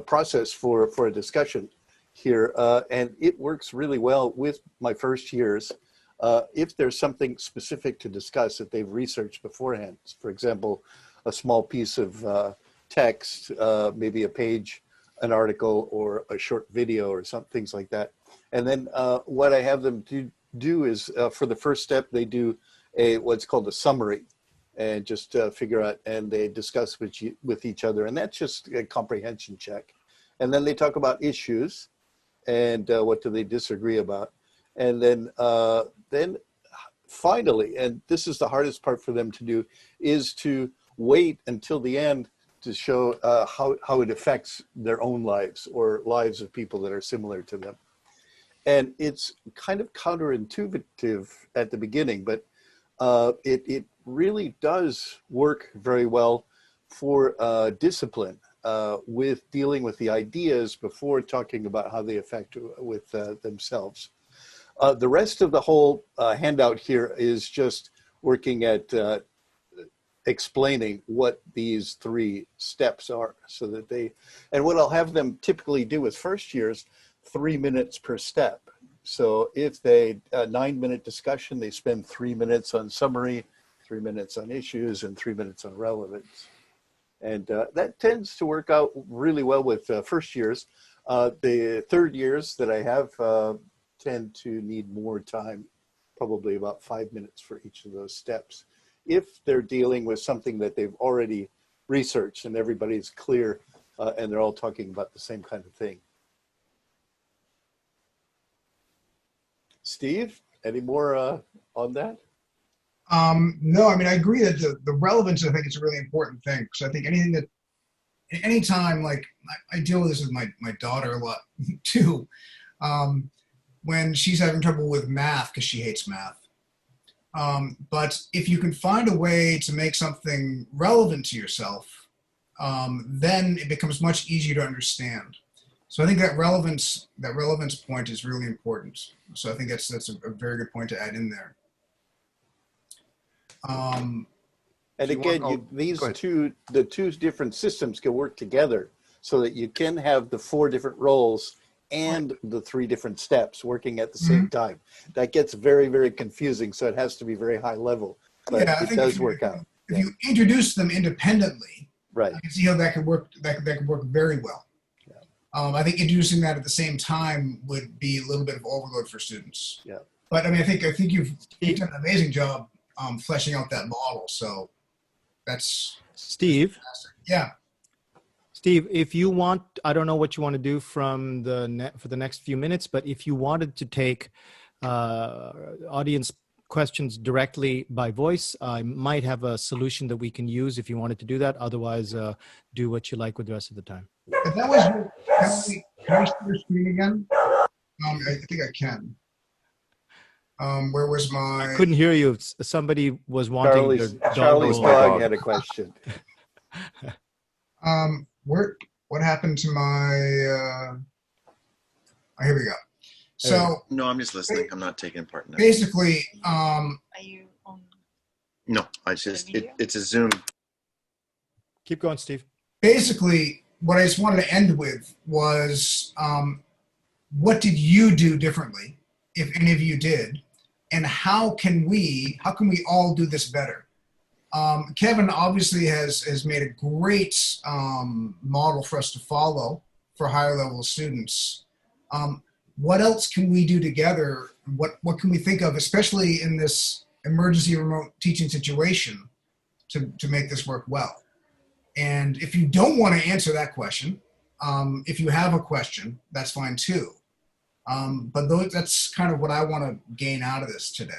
process for a discussion here, and it works really well with my first years. If there's something specific to discuss that they've researched beforehand, for example, a small piece of text, maybe a page, an article, or a short video, or things like that. And then what I have them do is for the first step, they do what's called a summary, and just figure out, and they discuss with each other, and that's just a comprehension check. And then they talk about issues, and what do they disagree about. And then finally, and this is the hardest part for them to do, is to wait until the end to show how it affects their own lives or lives of people that are similar to them. And it's kind of counterintuitive at the beginning, but it really does work very well for discipline with dealing with the ideas before talking about how they affect with themselves. The rest of the whole handout here is just working at explaining what these 3 steps are, so that and what I'll have them typically do with first years, 3 minutes per step. So if they 9-minute discussion, they spend 3 minutes on summary, 3 minutes on issues, and 3 minutes on relevance. And that tends to work out really well with first years. The third years that I have tend to need more time, probably about 5 minutes for each of those steps. if they're dealing with something that they've already researched and everybody's clear and they're all talking about the same kind of thing. Steve, any more on that? No, I mean, I agree that the relevance, I think, is a really important thing. Because I think anytime, like, I deal with this with my daughter a lot too, when she's having trouble with math because she hates math. But if you can find a way to make something relevant to yourself, then it becomes much easier to understand. So I think that relevance point is really important. So I think that's a very good point to add in there. And again, the two different systems can work together so that you can have the 4 different roles and the 3 different steps working at the same time. That gets very, very confusing. So it has to be very high level, but it does work out. If you introduce them independently, right, I can see how that could work. That could work very well. I think introducing that at the same time would be a little bit of overload for students. Yeah. But I mean, I think you've done an amazing job fleshing out that model. So that's Steve. fantastic. Yeah. Steve, if you want, I don't know what you want to do from for the next few minutes, but if you wanted to take audience questions directly by voice, I might have a solution that we can use if you wanted to do that. Otherwise, do what you like with the rest of the time. If that was, can I share your screen again? I think I can. Where was my? I couldn't hear you. Somebody was wanting Charlie's dog had a question. What happened to my? Here we go. So no, I'm just listening. I'm not taking part in that. Basically, Are you on? No, I just it's a Zoom. Keep going, Steve. Basically, what I just wanted to end with was, what did you do differently, if any of you did, and how can we all do this better? Kevin obviously has made a great model for us to follow for higher level students. What else can we do together? What can we think of, especially in this emergency remote teaching situation, to make this work well? And if you don't want to answer that question, if you have a question, that's fine too. But that's kind of what I want to gain out of this today.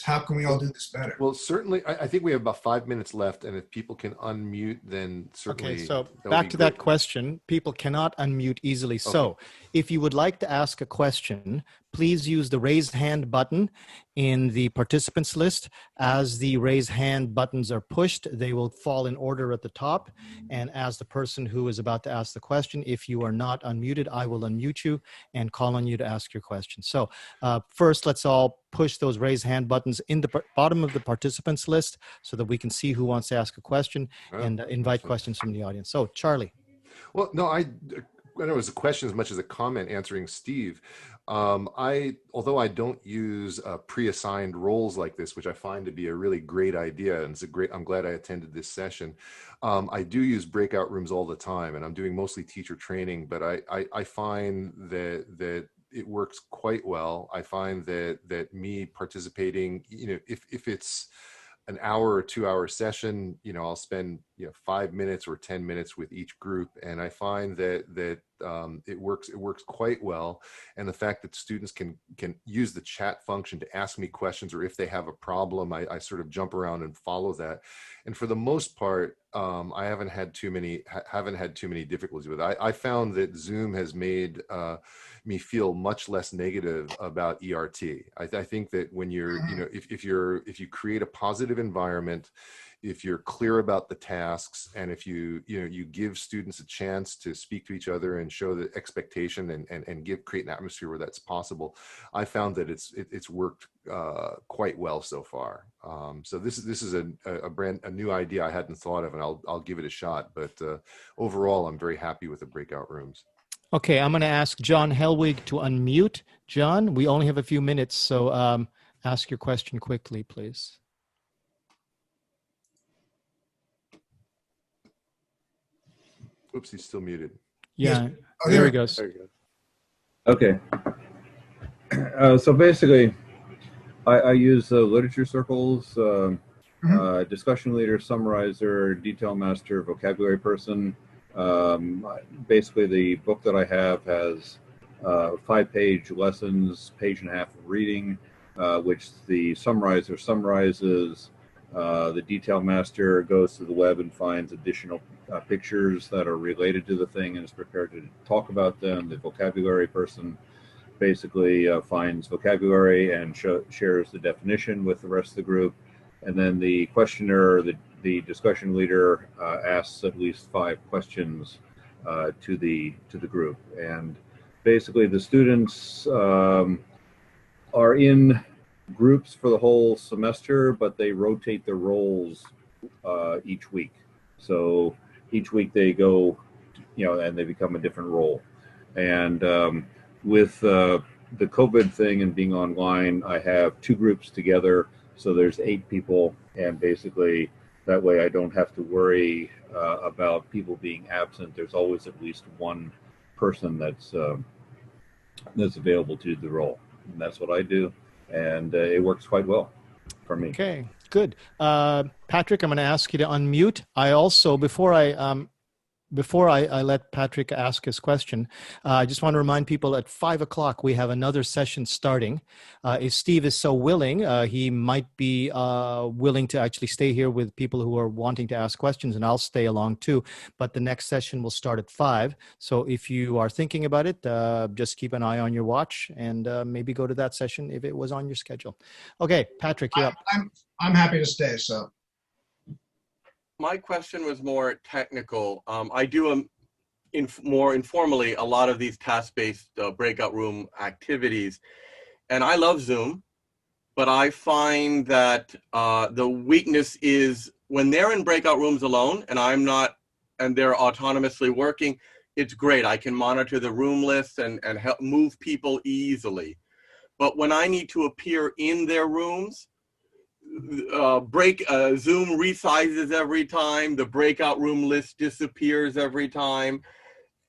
How can we all do this better? Well, certainly, I think we have about 5 minutes left, and if people can unmute, then certainly. Okay, so back to that question. People cannot unmute easily. Okay. So if you would like to ask a question, please use the raise hand button in the participants list. As the raise hand buttons are pushed, they will fall in order at the top. And as the person who is about to ask the question, if you are not unmuted, I will unmute you and call on you to ask your question. So first, let's all push those raise hand buttons in the bottom of the participants list so that we can see who wants to ask a question and invite questions from the audience. So Charlie. Well, no, I know it was a question as much as a comment answering Steve. Although I don't use pre-assigned roles like this, which I find to be a really great idea, and I'm glad I attended this session. I do use breakout rooms all the time, and I'm doing mostly teacher training, but I find that it works quite well. I find that me participating, if it's an hour or 2 hour session, I'll spend 5 minutes or 10 minutes with each group, and I find that it works quite well. And the fact that students can use the chat function to ask me questions, or if they have a problem, I sort of jump around and follow that. And for the most part, I haven't had too many difficulties with it. I found that Zoom has made me feel much less negative about ERT. I think that when you're, if you create a positive environment, if you're clear about the tasks, and if you give students a chance to speak to each other and show the expectation and create an atmosphere where that's possible, I found that it's worked quite well so far. So this is a new idea I hadn't thought of, and I'll give it a shot. But overall, I'm very happy with the breakout rooms. Okay, I'm going to ask John Helwig to unmute. John, we only have a few minutes, so ask your question quickly, please. Oops, he's still muted. Yeah, there he goes. There you go. Okay. So basically, I use literature circles, Mhm. discussion leader, summarizer, detail master, vocabulary person. Basically, the book that I have has 5-page lessons, page and a half of reading, which the summarizer summarizes. The detail master goes to the web and finds additional pictures that are related to the thing and is prepared to talk about them. The vocabulary person basically finds vocabulary and shares the definition with the rest of the group. And then the questioner, the discussion leader, asks at least 5 questions to the group. And basically, the students are in groups for the whole semester, but they rotate their roles each week. So each week they go, and they become a different role. And with the COVID thing and being online, I have 2 groups together. So there's 8 people, and basically that way I don't have to worry about people being absent. There's always at least one person that's available to do the role, and that's what I do, and it works quite well for me. Okay, good. Patrick, I'm going to ask you to unmute. I also, before I let Patrick ask his question, I just want to remind people at 5 o'clock we have another session starting. If Steve is so willing, he might be willing to actually stay here with people who are wanting to ask questions, and I'll stay along too. But the next session will start at 5. So if you are thinking about it, just keep an eye on your watch and maybe go to that session if it was on your schedule. Okay, Patrick, you're up. I'm happy to stay. So. My question was more technical. I do more informally a lot of these task-based breakout room activities, and I love Zoom, but I find that the weakness is when they're in breakout rooms alone and I'm not, and they're autonomously working, it's great. I can monitor the room list and help move people easily. But when I need to appear in their rooms, Zoom resizes every time, the breakout room list disappears every time,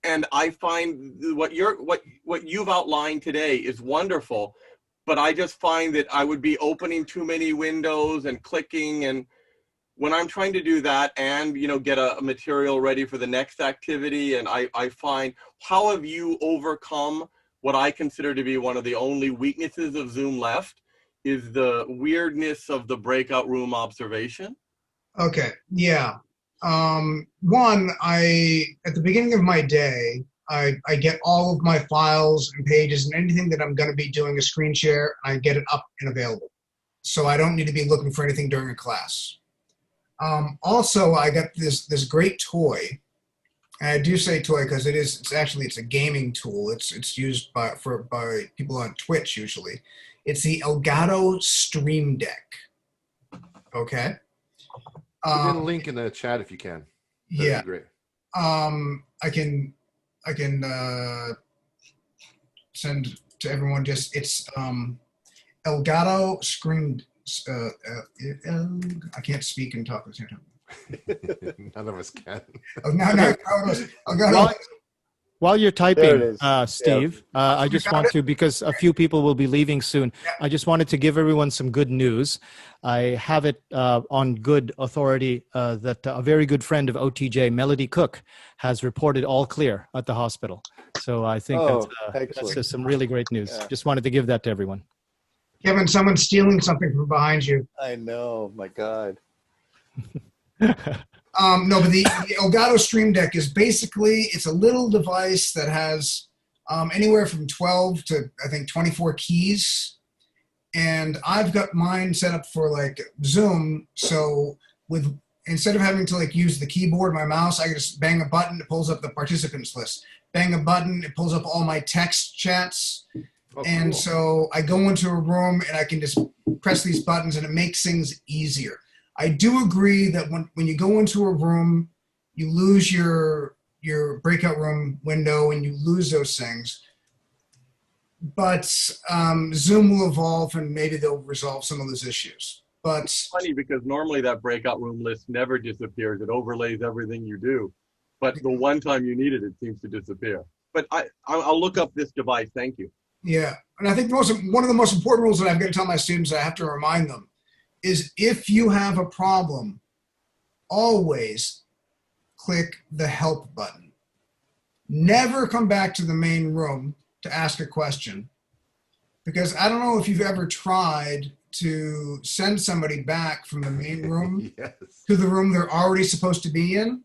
and I find what you've outlined today is wonderful, but I just find that I would be opening too many windows and clicking, and when I'm trying to do that and get a material ready for the next activity, and I find, how have you overcome what I consider to be one of the only weaknesses of Zoom left, is the weirdness of the breakout room observation? Okay, yeah. One, at the beginning of my day, I get all of my files and pages and anything that I'm going to be doing a screen share, and I get it up and available. So I don't need to be looking for anything during a class. Also, I got this great toy. And I do say toy because it's a gaming tool. It's used by people on Twitch usually. It's the Elgato Stream Deck. Okay. Put in a link in the chat if you can. That'd be great. I can send to everyone. It's Elgato Stream. I can't speak and talk at the same time. None of us can. Elgato. While you're typing, There Steve, I just want to, because a few people will be leaving soon, I just wanted to give everyone some good news. I have it on good authority that a very good friend of OTJ, Melody Cook, has reported all clear at the hospital. So I think that's just some really great news. Yeah. Just wanted to give that to everyone. Kevin, someone's stealing something from behind you. I know, my God. No, but the Elgato Stream Deck is basically, it's a little device that has anywhere from 12 to, I think, 24 keys. And I've got mine set up for like Zoom. So instead of having to like use the keyboard, my mouse, I can just bang a button, it pulls up the participants list. Bang a button, it pulls up all my text chats. Oh, and cool. so I go into a room and I can just press these buttons and it makes things easier. I do agree that when you go into a room, you lose your breakout room window and you lose those things. But Zoom will evolve and maybe they'll resolve some of those issues. But it's funny because normally that breakout room list never disappears. It overlays everything you do. But the one time you need it, it seems to disappear. But I'll look up this device. Thank you. Yeah. And I think one of the most important rules that I've got to tell my students, I have to remind them, is if you have a problem, always click the help button. Never come back to the main room to ask a question, because I don't know if you've ever tried to send somebody back from the main room Yes. to the room they're already supposed to be in.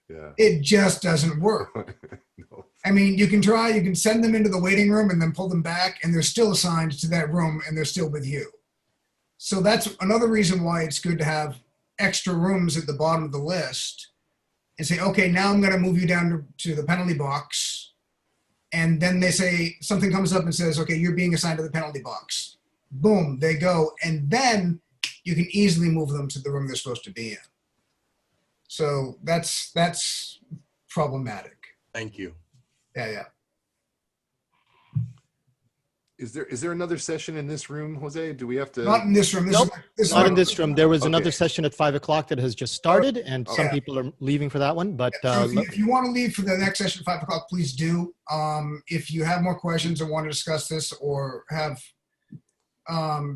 Yeah. It just doesn't work. No. I mean, you can send them into the waiting room and then pull them back, and they're still assigned to that room and they're still with you. So that's another reason why it's good to have extra rooms at the bottom of the list and say, okay, now I'm going to move you down to the penalty box. And then they say, something comes up and says, okay, you're being assigned to the penalty box. Boom, they go. And then you can easily move them to the room they're supposed to be in. So that's problematic. Thank you. Yeah. Is there another session in this room, Jose? Do we have to? Not in this room. Nope. Not in this. this room. There was Okay. another session at 5 o'clock that has just started, and some Yeah. people are leaving for that one. But So if you want to leave for the next session at 5 o'clock, please do. If you have more questions or want to discuss this or have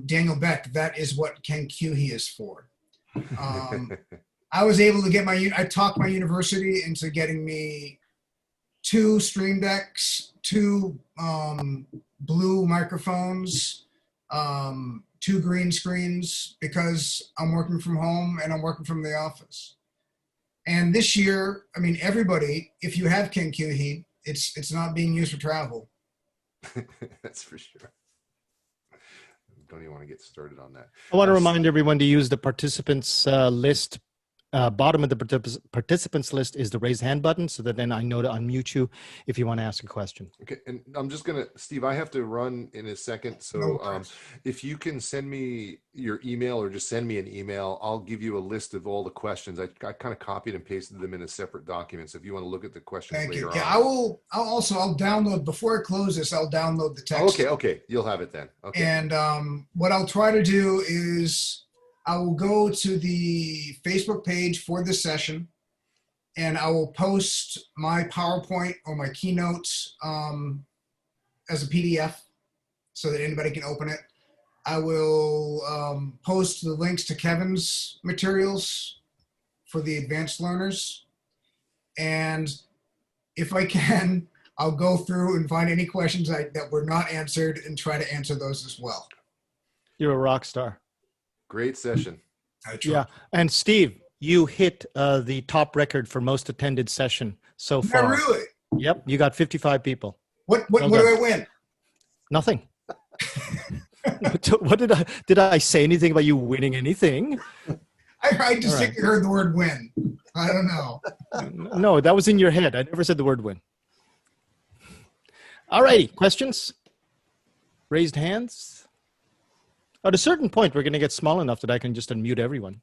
Daniel Beck, that is what Ken Cuhey is for. I was able to get I talked my university into getting me 2 Stream Decks, 2 blue microphones, 2 green screens, because I'm working from home and I'm working from the office. And this year, I mean, everybody, if you have Ken Cuhey, it's not being used for travel. That's for sure. Don't even want to get started on that. I want to remind everyone to use the participants list. Bottom of the participants list is the raise hand button, so that then I know to unmute you if you want to ask a question. Okay, and I'm just gonna, Steve, I have to run in a second, so No if you can send me your email or just send me an email, I'll give you a list of all the questions. I kind of copied and pasted them in a separate document, so if you want to look at the questions Thank you. later Yeah, on. I'll download, before I close this, I'll download the text. Okay, you'll have it then. Okay. And what I'll try to do is I will go to the Facebook page for this session, and I will post my PowerPoint or my keynotes as a PDF so that anybody can open it. I will post the links to Kevin's materials for the advanced learners. And if I can, I'll go through and find any questions that were not answered and try to answer those as well. You're a rock star. Great session. Yeah. And Steve, you hit the top record for most attended session so Yeah, far. really? Yep. You got 55 people. What Well do done. I win? Nothing. What did I say anything about you winning anything? I just All right. think you heard the word win. I don't know. No, that was in your head. I never said the word win. All righty. Questions? Raised hands? At a certain point, we're going to get small enough that I can just unmute everyone.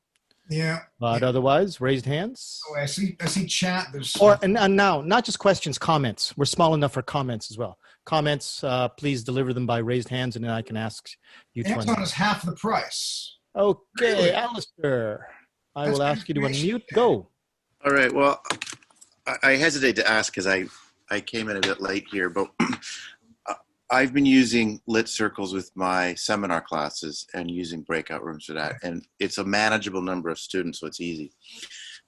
Yeah. But otherwise, raised hands. Oh, I see chat. There's And now, not just questions, comments. We're small enough for comments as well. Comments, please deliver them by raised hands, and then I can ask you to Amazon unmute. is half the price. Okay, Really? Alistair, I That's will ask you to information. unmute. Go. All right. Well, I hesitate to ask because I came in a bit late here, but I've been using lit circles with my seminar classes and using breakout rooms for that. And it's a manageable number of students, so it's easy.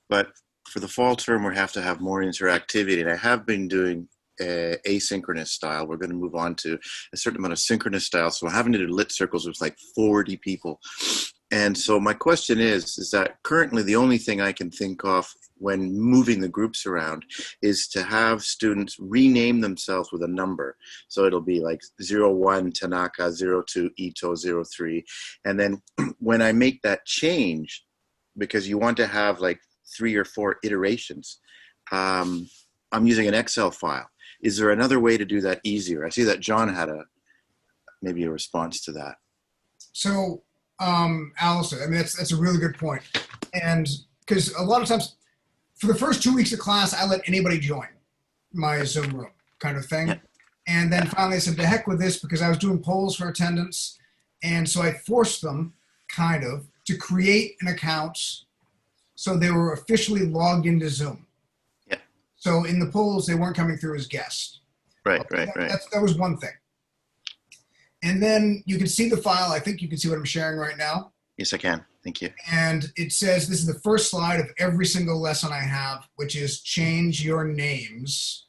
But for the fall term, we have to have more interactivity. And I have been doing asynchronous style. We're going to move on to a certain amount of synchronous style. So having to do lit circles with like 40 people. And so my question is that currently the only thing I can think of when moving the groups around is to have students rename themselves with a number. So it'll be like 01 Tanaka, 02 Ito, 03. And then when I make that change, because you want to have like 3 or 4 iterations, I'm using an Excel file. Is there another way to do that easier? I see that John had maybe a response to that. So, Allison, I mean, that's a really good point. And because a lot of times, for the first 2 weeks of class, I let anybody join my Zoom room kind of thing. Yeah. And then finally I said, to heck with this, because I was doing polls for attendance. And so I forced them kind of to create an account so they were officially logged into Zoom. So in the polls, they weren't coming through as guests. Right. That was one thing. And then you can see the file. I think you can see what I'm sharing right now. Yes, I can. Thank you. And it says, this is the first slide of every single lesson I have, which is change your names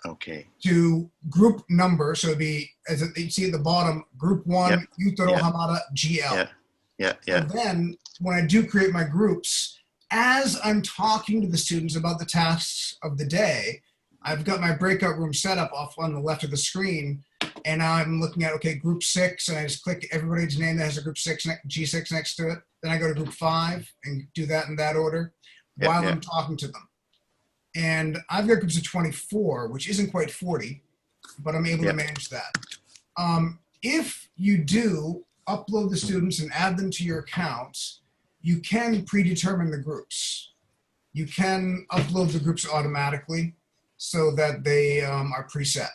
Okay. to group number. So it'd be, as you see at the bottom, group one, Yutaro Hamada GL. Yeah. And then when I do create my groups, as I'm talking to the students about the tasks of the day, I've got my breakout room set up off on the left of the screen, and I'm looking at, okay, group 6, and I just click everybody's name that has a group 6, G6 next to it. Then I go to group 5 and do that in that order while I'm talking to them. And I've got groups of 24, which isn't quite 40, but I'm able to manage that. If you do upload the students and add them to your accounts, you can predetermine the groups. You can upload the groups automatically so that they are preset.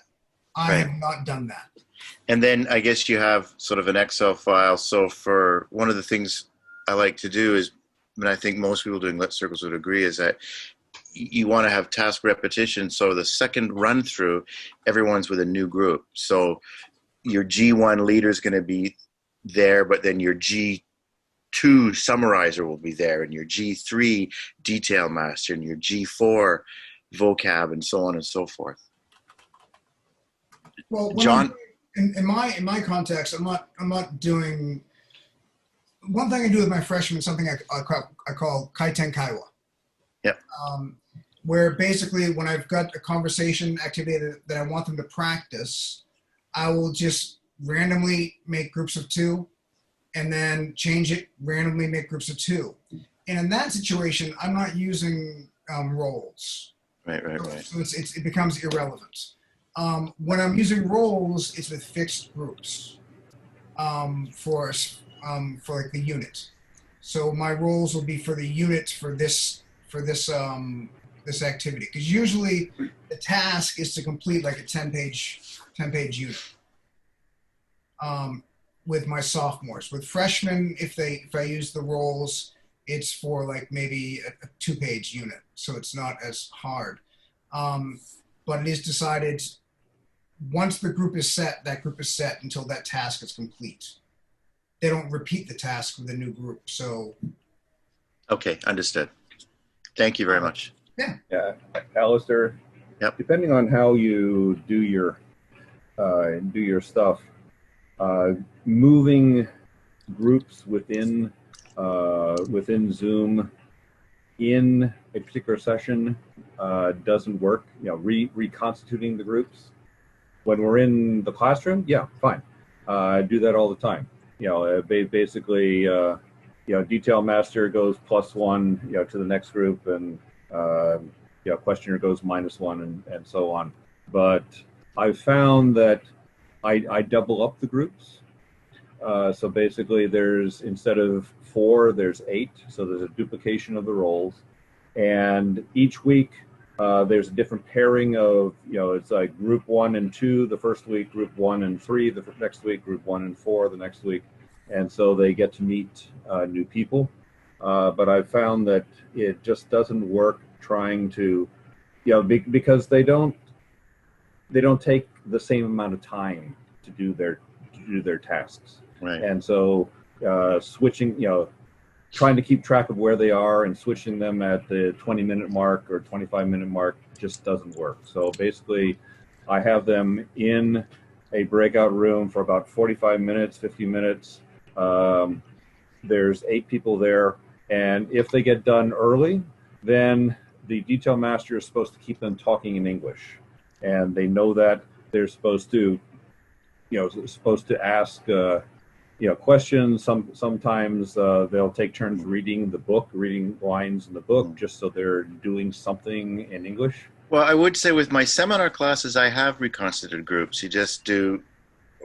I have not done that. And then I guess you have sort of an Excel file. So for one of the things I like to do is, and I think most people doing lit circles would agree, is that you want to have task repetition. So the second run through, everyone's with a new group. So your G1 leader is going to be there, but then your G2 summarizer will be there, and your G3 detail master, and your G4 vocab, and so on and so forth. Well, John, in my context, I'm not doing. One thing I do with my freshmen is something I call kaiten kaiwa. Yep. Where basically when I've got a conversation activity that I want them to practice, I will just randomly make groups of 2 and then change it, randomly make groups of 2. And in that situation, I'm not using roles. Right. So it becomes irrelevant. When I'm using roles, it's with fixed groups for like the unit. So my roles will be for the unit for this activity, because usually the task is to complete like a 10-page unit. With my sophomores. With freshmen, if I use the roles, it's for like maybe a 2-page unit, so it's not as hard. But it is decided once the group is set, that group is set until that task is complete. They don't repeat the task with a new group. So. Okay, understood. Thank you very much. Yeah, Alistair. Yep. Depending on how you do your stuff, moving groups within Zoom in a particular session doesn't work. Reconstituting the groups when we're in the classroom, yeah, fine. I do that all the time. Basically, detail master goes +1, to the next group, and questioner goes -1, and so on. But I've found that I double up the groups. So basically instead of 4, there's 8. So there's a duplication of the roles. And each week there's a different pairing of, it's like group 1 and 2 the first week, group 1 and 3 the next week, group 1 and 4 the next week. And so they get to meet new people. But I've found that it just doesn't work trying to, because they don't take the same amount of time to do their tasks. Right. And so switching, trying to keep track of where they are and switching them at the 20-minute mark or 25-minute mark just doesn't work. So basically, I have them in a breakout room for about 45 minutes, 50 minutes. There's 8 people there. And if they get done early, then the detail master is supposed to keep them talking in English. And they know that they're supposed to, ask, questions. Sometimes they'll take turns reading lines in the book, just so they're doing something in English. Well, I would say with my seminar classes, I have reconstituted groups. You just do,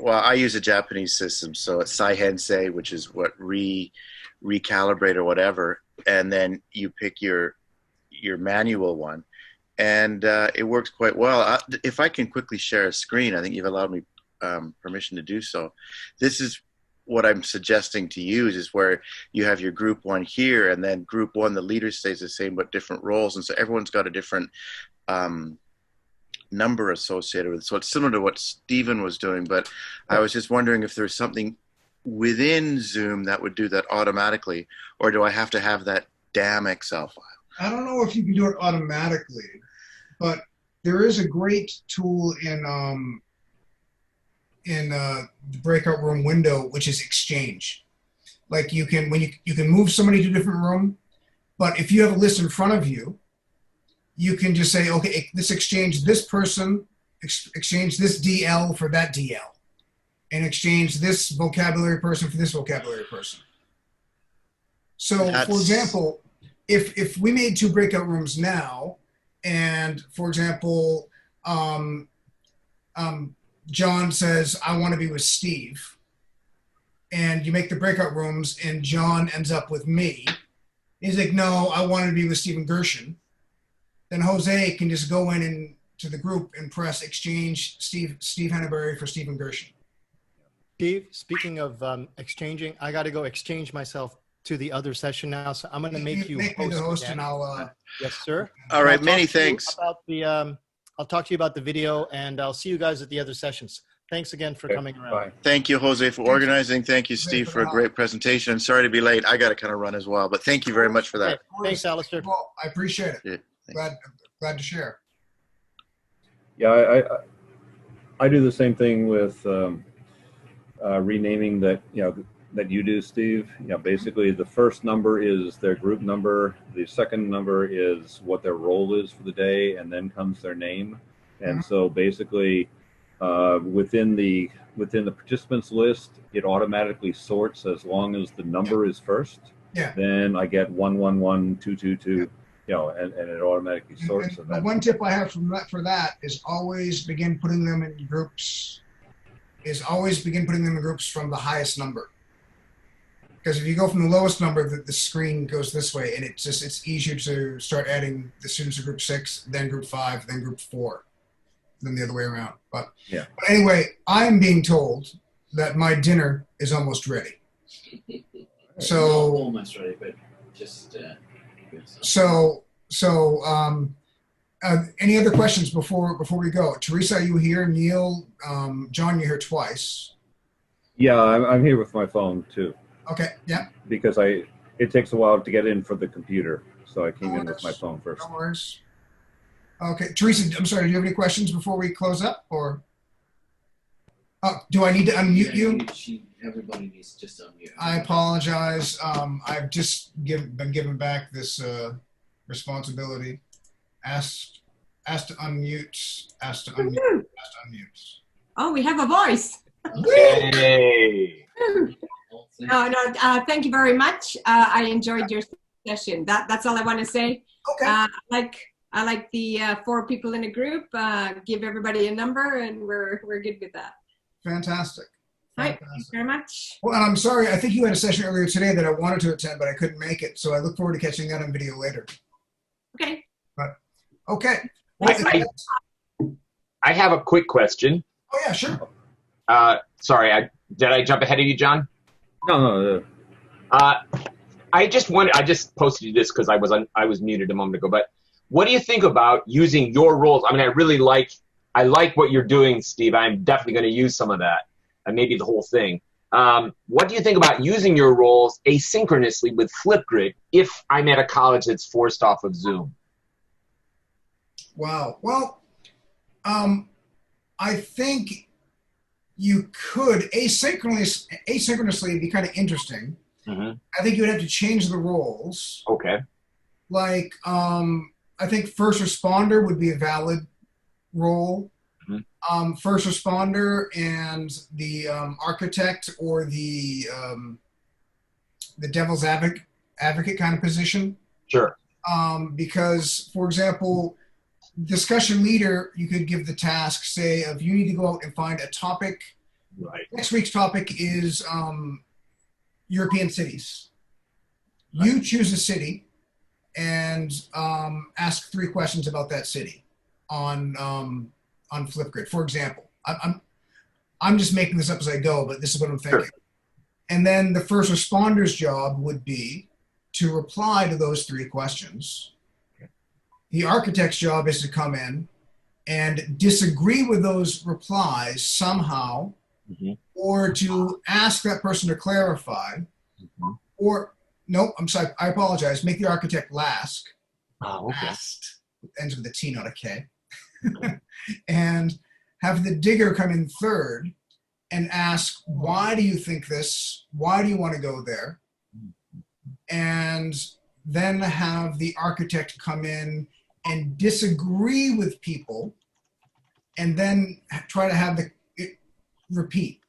I use a Japanese system, so it's Saihensei, which is what recalibrate or whatever, and then you pick your manual one, and it works quite well. If I can quickly share a screen, I think you've allowed me permission to do so. This is what I'm suggesting to use, is where you have your group 1 here, and then group 1, the leader stays the same but different roles, and so everyone's got a different number associated with it. So it's similar to what Stephen was doing, but I was just wondering if there's something within Zoom that would do that automatically, or do I have to have that damn Excel file? I don't know if you can do it automatically, but there is a great tool in the breakout room window, which is Exchange. Like you can move somebody to a different room, but if you have a list in front of you, you can just say, okay, let's exchange this person, exchange this DL for that DL, and exchange this vocabulary person for this vocabulary person. So, for example, if we made 2 breakout rooms now, and for example, John says, I want to be with Steve, and you make the breakout rooms, and John ends up with me, he's like, no, I want to be with Stephen Gershon. Then Jose can just go in to the group and press exchange Steve Henneberry for Stephen Gershon. Steve, speaking of exchanging, I got to go exchange myself to the other session now, so I'm going to make you Make me the host, again. and I'll. Yes, sir. All right, I'll many talk to you thanks. about I'll talk to you about the video, and I'll see you guys at the other sessions. Thanks again for coming around. Bye. Thank you, Jose, for organizing. Thank you, Steve, for a great presentation. I'm sorry to be late. I got to kind of run as well, but thank you very much for that. Okay. Thanks, Alistair. Well, I appreciate it. Yeah. Glad to share. Yeah, I do the same thing with renaming that that you do, Steve. Basically the first number is their group number, the second number is what their role is for the day, and then comes their name. And so basically within the participants list, it automatically sorts as long as the number is first. Yeah. Then I get 111 222. And it automatically sorts. And the one tip I have for that is always begin putting them in groups. From the highest number. Because if you go from the lowest number, the screen goes this way, and it's easier to start adding the students to group 6, then group 5, then group 4, than the other way around. But anyway, I'm being told that my dinner is almost ready. So almost ready, but just. Any other questions before we go? Teresa, are you here? Neil, John, you're here twice. Yeah, I'm here with my phone too. Okay, yeah. Because it takes a while to get in for the computer, so I came in with my phone first. No worries. Okay, Teresa, I'm sorry, do you have any questions before we close up, or? Do I need to unmute you? Everybody needs to just unmute. I apologize. I've just been given back this responsibility. Asked to unmute. Oh, we have a voice. Hey. No, thank you very much. I enjoyed your session. That's all I want to say. Okay. I like the 4 people in a group. Give everybody a number, and we're good with that. Fantastic. All right, thank you very much. Well, and I'm sorry, I think you had a session earlier today that I wanted to attend, but I couldn't make it. So I look forward to catching that on video later. Okay. But okay. I have a quick question. Oh yeah, sure. Sorry, did I jump ahead of you, John? No. I just posted you this because I was muted a moment ago. But what do you think about using your roles? I mean, I like what you're doing, Steve. I'm definitely going to use some of that, and maybe the whole thing. What do you think about using your roles asynchronously with Flipgrid if I'm at a college that's forced off of Zoom? Wow. Well, I think you could asynchronously be kind of interesting. Mm-hmm. I think you would have to change the roles. Okay. Like, I think first responder would be a valid role. Mm-hmm. First responder and the architect or the devil's advocate kind of position. Sure. Because, for example, discussion leader, you could give the task, say, of you need to go out and find a topic. Right. Next week's topic is European cities. Right. You choose a city and ask 3 questions about that city on Flipgrid. For example, I'm just making this up as I go, but this is what I'm thinking. Sure. And then the first responder's job would be to reply to those 3 questions. Okay. The architect's job is to come in and disagree with those replies somehow, or to ask that person to clarify, or no, I'm sorry, I apologize. Make the architect last. Oh, okay. Last. Ends with a T, not a K. And have the digger come in third and ask, why do you think this? Why do you want to go there? And then have the architect come in and disagree with people, and then try to have it repeat.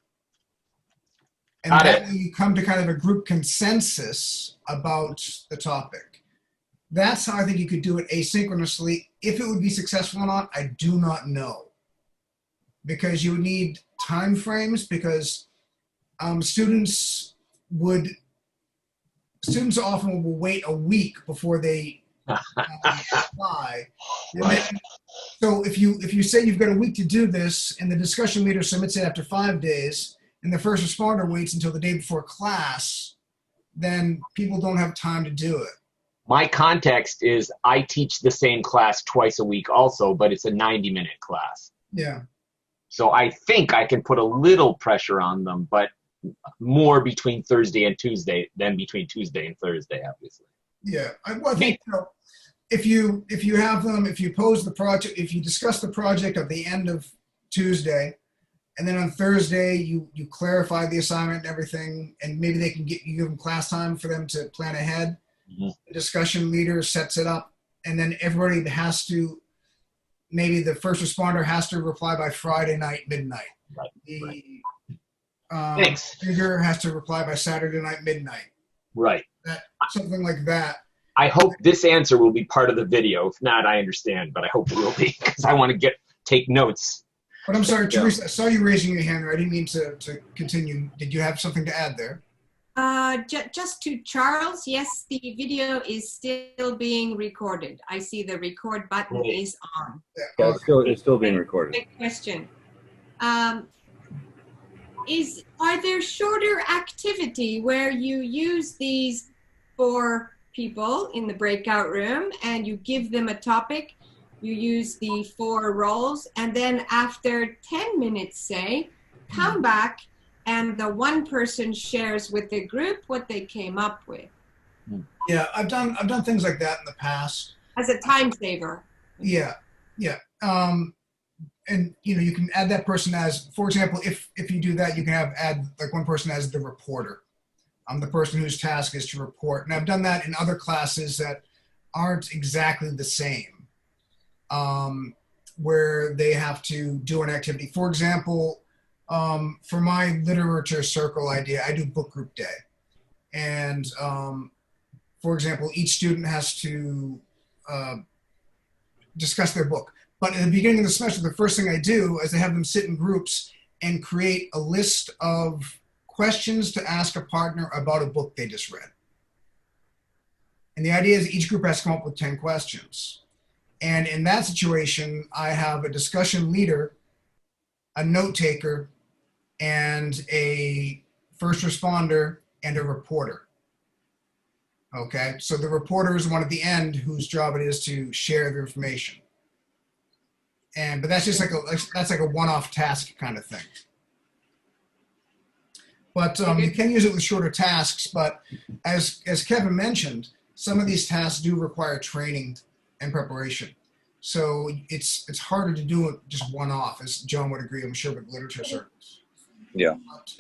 And then you come to kind of a group consensus about the topic. That's how I think you could do it asynchronously. If it would be successful or not, I do not know. Because you would need time frames, because students often will wait a week before they apply. So if you say you've got a week to do this, and the discussion leader submits it after 5 days, and the first responder waits until the day before class, then people don't have time to do it. My context is I teach the same class twice a week also, but it's a 90-minute class. Yeah. So I think I can put a little pressure on them, but more between Thursday and Tuesday than between Tuesday and Thursday, obviously. Yeah. I think, if you have them, if you pose the project, if you discuss the project at the end of Tuesday, and then on Thursday you clarify the assignment and everything, and maybe they can give them class time for them to plan ahead. The discussion leader sets it up, and then everybody has to, maybe the first responder has to reply by Friday night, midnight. The digger has to reply by Saturday night, midnight. Right. Something like that. I hope this answer will be part of the video. If not, I understand, but I hope it will be, because I want to take notes. But I'm sorry, Teresa, I saw you raising your hand there. I didn't mean to continue. Did you have something to add there? Just to Charles, yes, the video is still being recorded. I see the record button is on. Yeah, it's still being recorded. Quick question. Are there shorter activity where you use these 4 people in the breakout room and you give them a topic, you use the 4 roles, and then after 10 minutes, say, come back and the one person shares with the group what they came up with? Yeah, I've done things like that in the past. As a time saver. Yeah. And you can add that person as, for example, if you do that, you can add like one person as the reporter. The person whose task is to report. And I've done that in other classes that aren't exactly the same, where they have to do an activity. For example, for my literature circle idea, I do book group day. And for example, each student has to discuss their book. But at the beginning of the semester, the first thing I do is I have them sit in groups and create a list of questions to ask a partner about a book they just read. And the idea is each group has to come up with 10 questions. And in that situation, I have a discussion leader, a note taker, and a first responder, and a reporter. Okay, so the reporter is the one at the end whose job it is to share the information. But that's just like a one-off task kind of thing. But you can use it with shorter tasks. But as Kevin mentioned, some of these tasks do require training and preparation. So it's harder to do it just one-off, as John would agree, I'm sure, with literature circles. Yeah.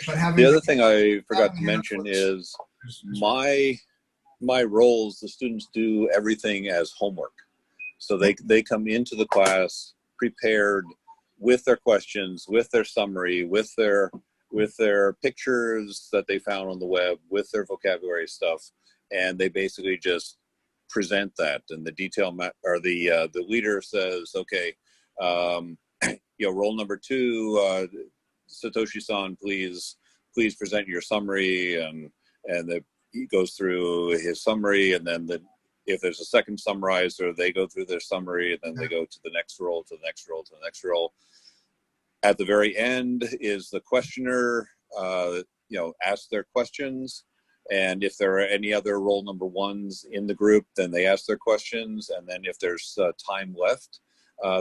But having the other thing I forgot to mention is my roles, the students do everything as homework. So they come into the class prepared with their questions, with their summary, with their pictures that they found on the web, with their vocabulary stuff, and they basically just present that. And the the leader says, okay, role number 2, Satoshi-san, please present your summary, and he goes through his summary, and then if there's a second summarizer, they go through their summary, and then they go to the next role, to the next role, to the next role. At the very end is the questioner, ask their questions. And if there are any other roll number 1s in the group, then they ask their questions. And then if there's time left,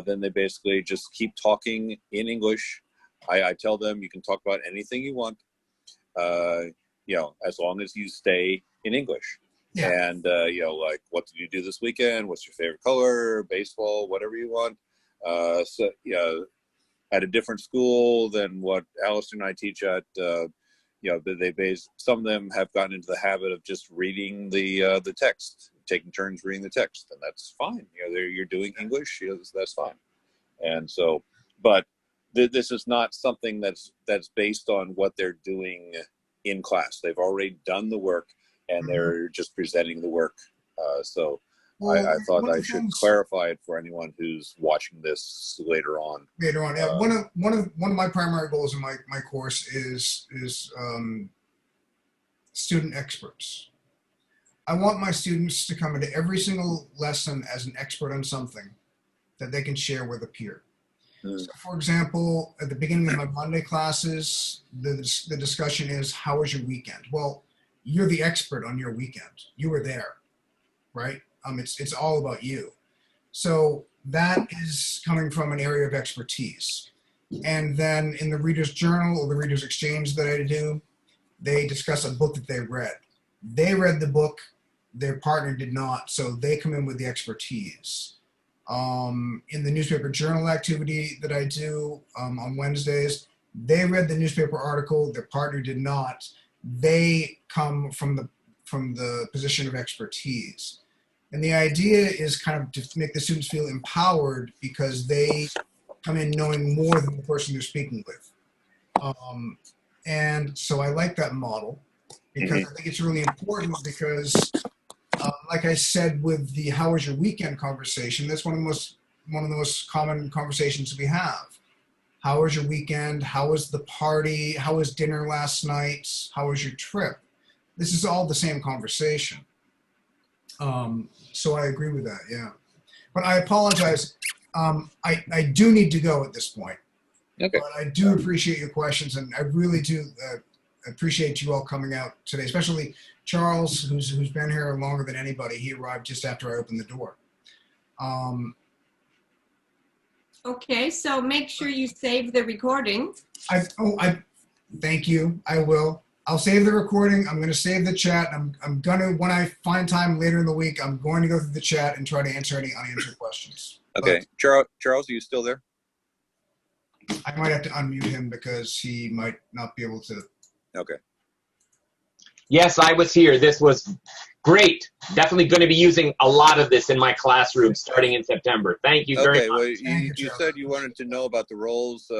then they basically just keep talking in English. I tell them you can talk about anything you want, as long as you stay in English. Yeah. And, like, what did you do this weekend? What's your favorite color? Baseball, whatever you want. At a different school than what Alistair and I teach at, some of them have gotten into the habit of just reading the text, taking turns reading the text, and that's fine. You're doing English, that's fine. And so, but this is not something that's based on what they're doing in class. They've already done the work, and they're just presenting the work. Well, I thought I should clarify it for anyone who's watching this later on. Later on, yeah. One of my primary goals in my course is student experts. I want my students to come into every single lesson as an expert on something that they can share with a peer. So, for example, at the beginning of my Monday classes, the discussion is, how was your weekend? Well, you're the expert on your weekend. You were there, right? It's all about you. So that is coming from an area of expertise. And then in the Reader's Journal or the Reader's Exchange that I do, they discuss a book that they read. They read the book, their partner did not, so they come in with the expertise. In the newspaper journal activity that I do on Wednesdays, they read the newspaper article, their partner did not. They come from the position of expertise. And the idea is kind of to make the students feel empowered because they come in knowing more than the person they're speaking with. And so I like that model because I think it's really important because, like I said, with the "How was your weekend?" conversation, that's one of the most common conversations we have. How was your weekend? How was the party? How was dinner last night? How was your trip? This is all the same conversation. So I agree with that, yeah. But I apologize. I do need to go at this point. Okay. But I do appreciate your questions, and I really do appreciate you all coming out today, especially Charles, who's been here longer than anybody. He arrived just after I opened the door. Okay, so make sure you save the recording. Thank you. I will. I'll save the recording. I'm going to save the chat. I'm going to, when I find time later in the week, I'm going to go through the chat and try to answer any unanswered questions. Okay. Charles, are you still there? I might have to unmute him because he might not be able to. Okay. Yes, I was here. This was great. Definitely going to be using a lot of this in my classroom starting in September. Thank you very much. Well, you said you wanted to know about the roles.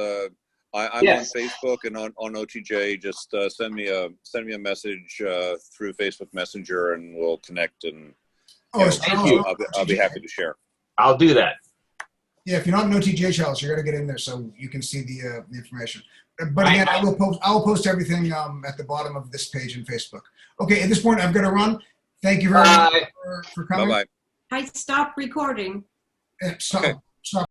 I'm on Facebook and on OTJ. Just send me a message through Facebook Messenger, and we'll connect. And thank you. I'll be happy to share. I'll do that. Yeah, if you're not an OTJ, Charles, you got to get in there so you can see the information. But again, I will post everything at the bottom of this page in Facebook. Okay, at this point, I've got to run. Thank you very much for coming. Bye-bye. I stopped recording. Stop.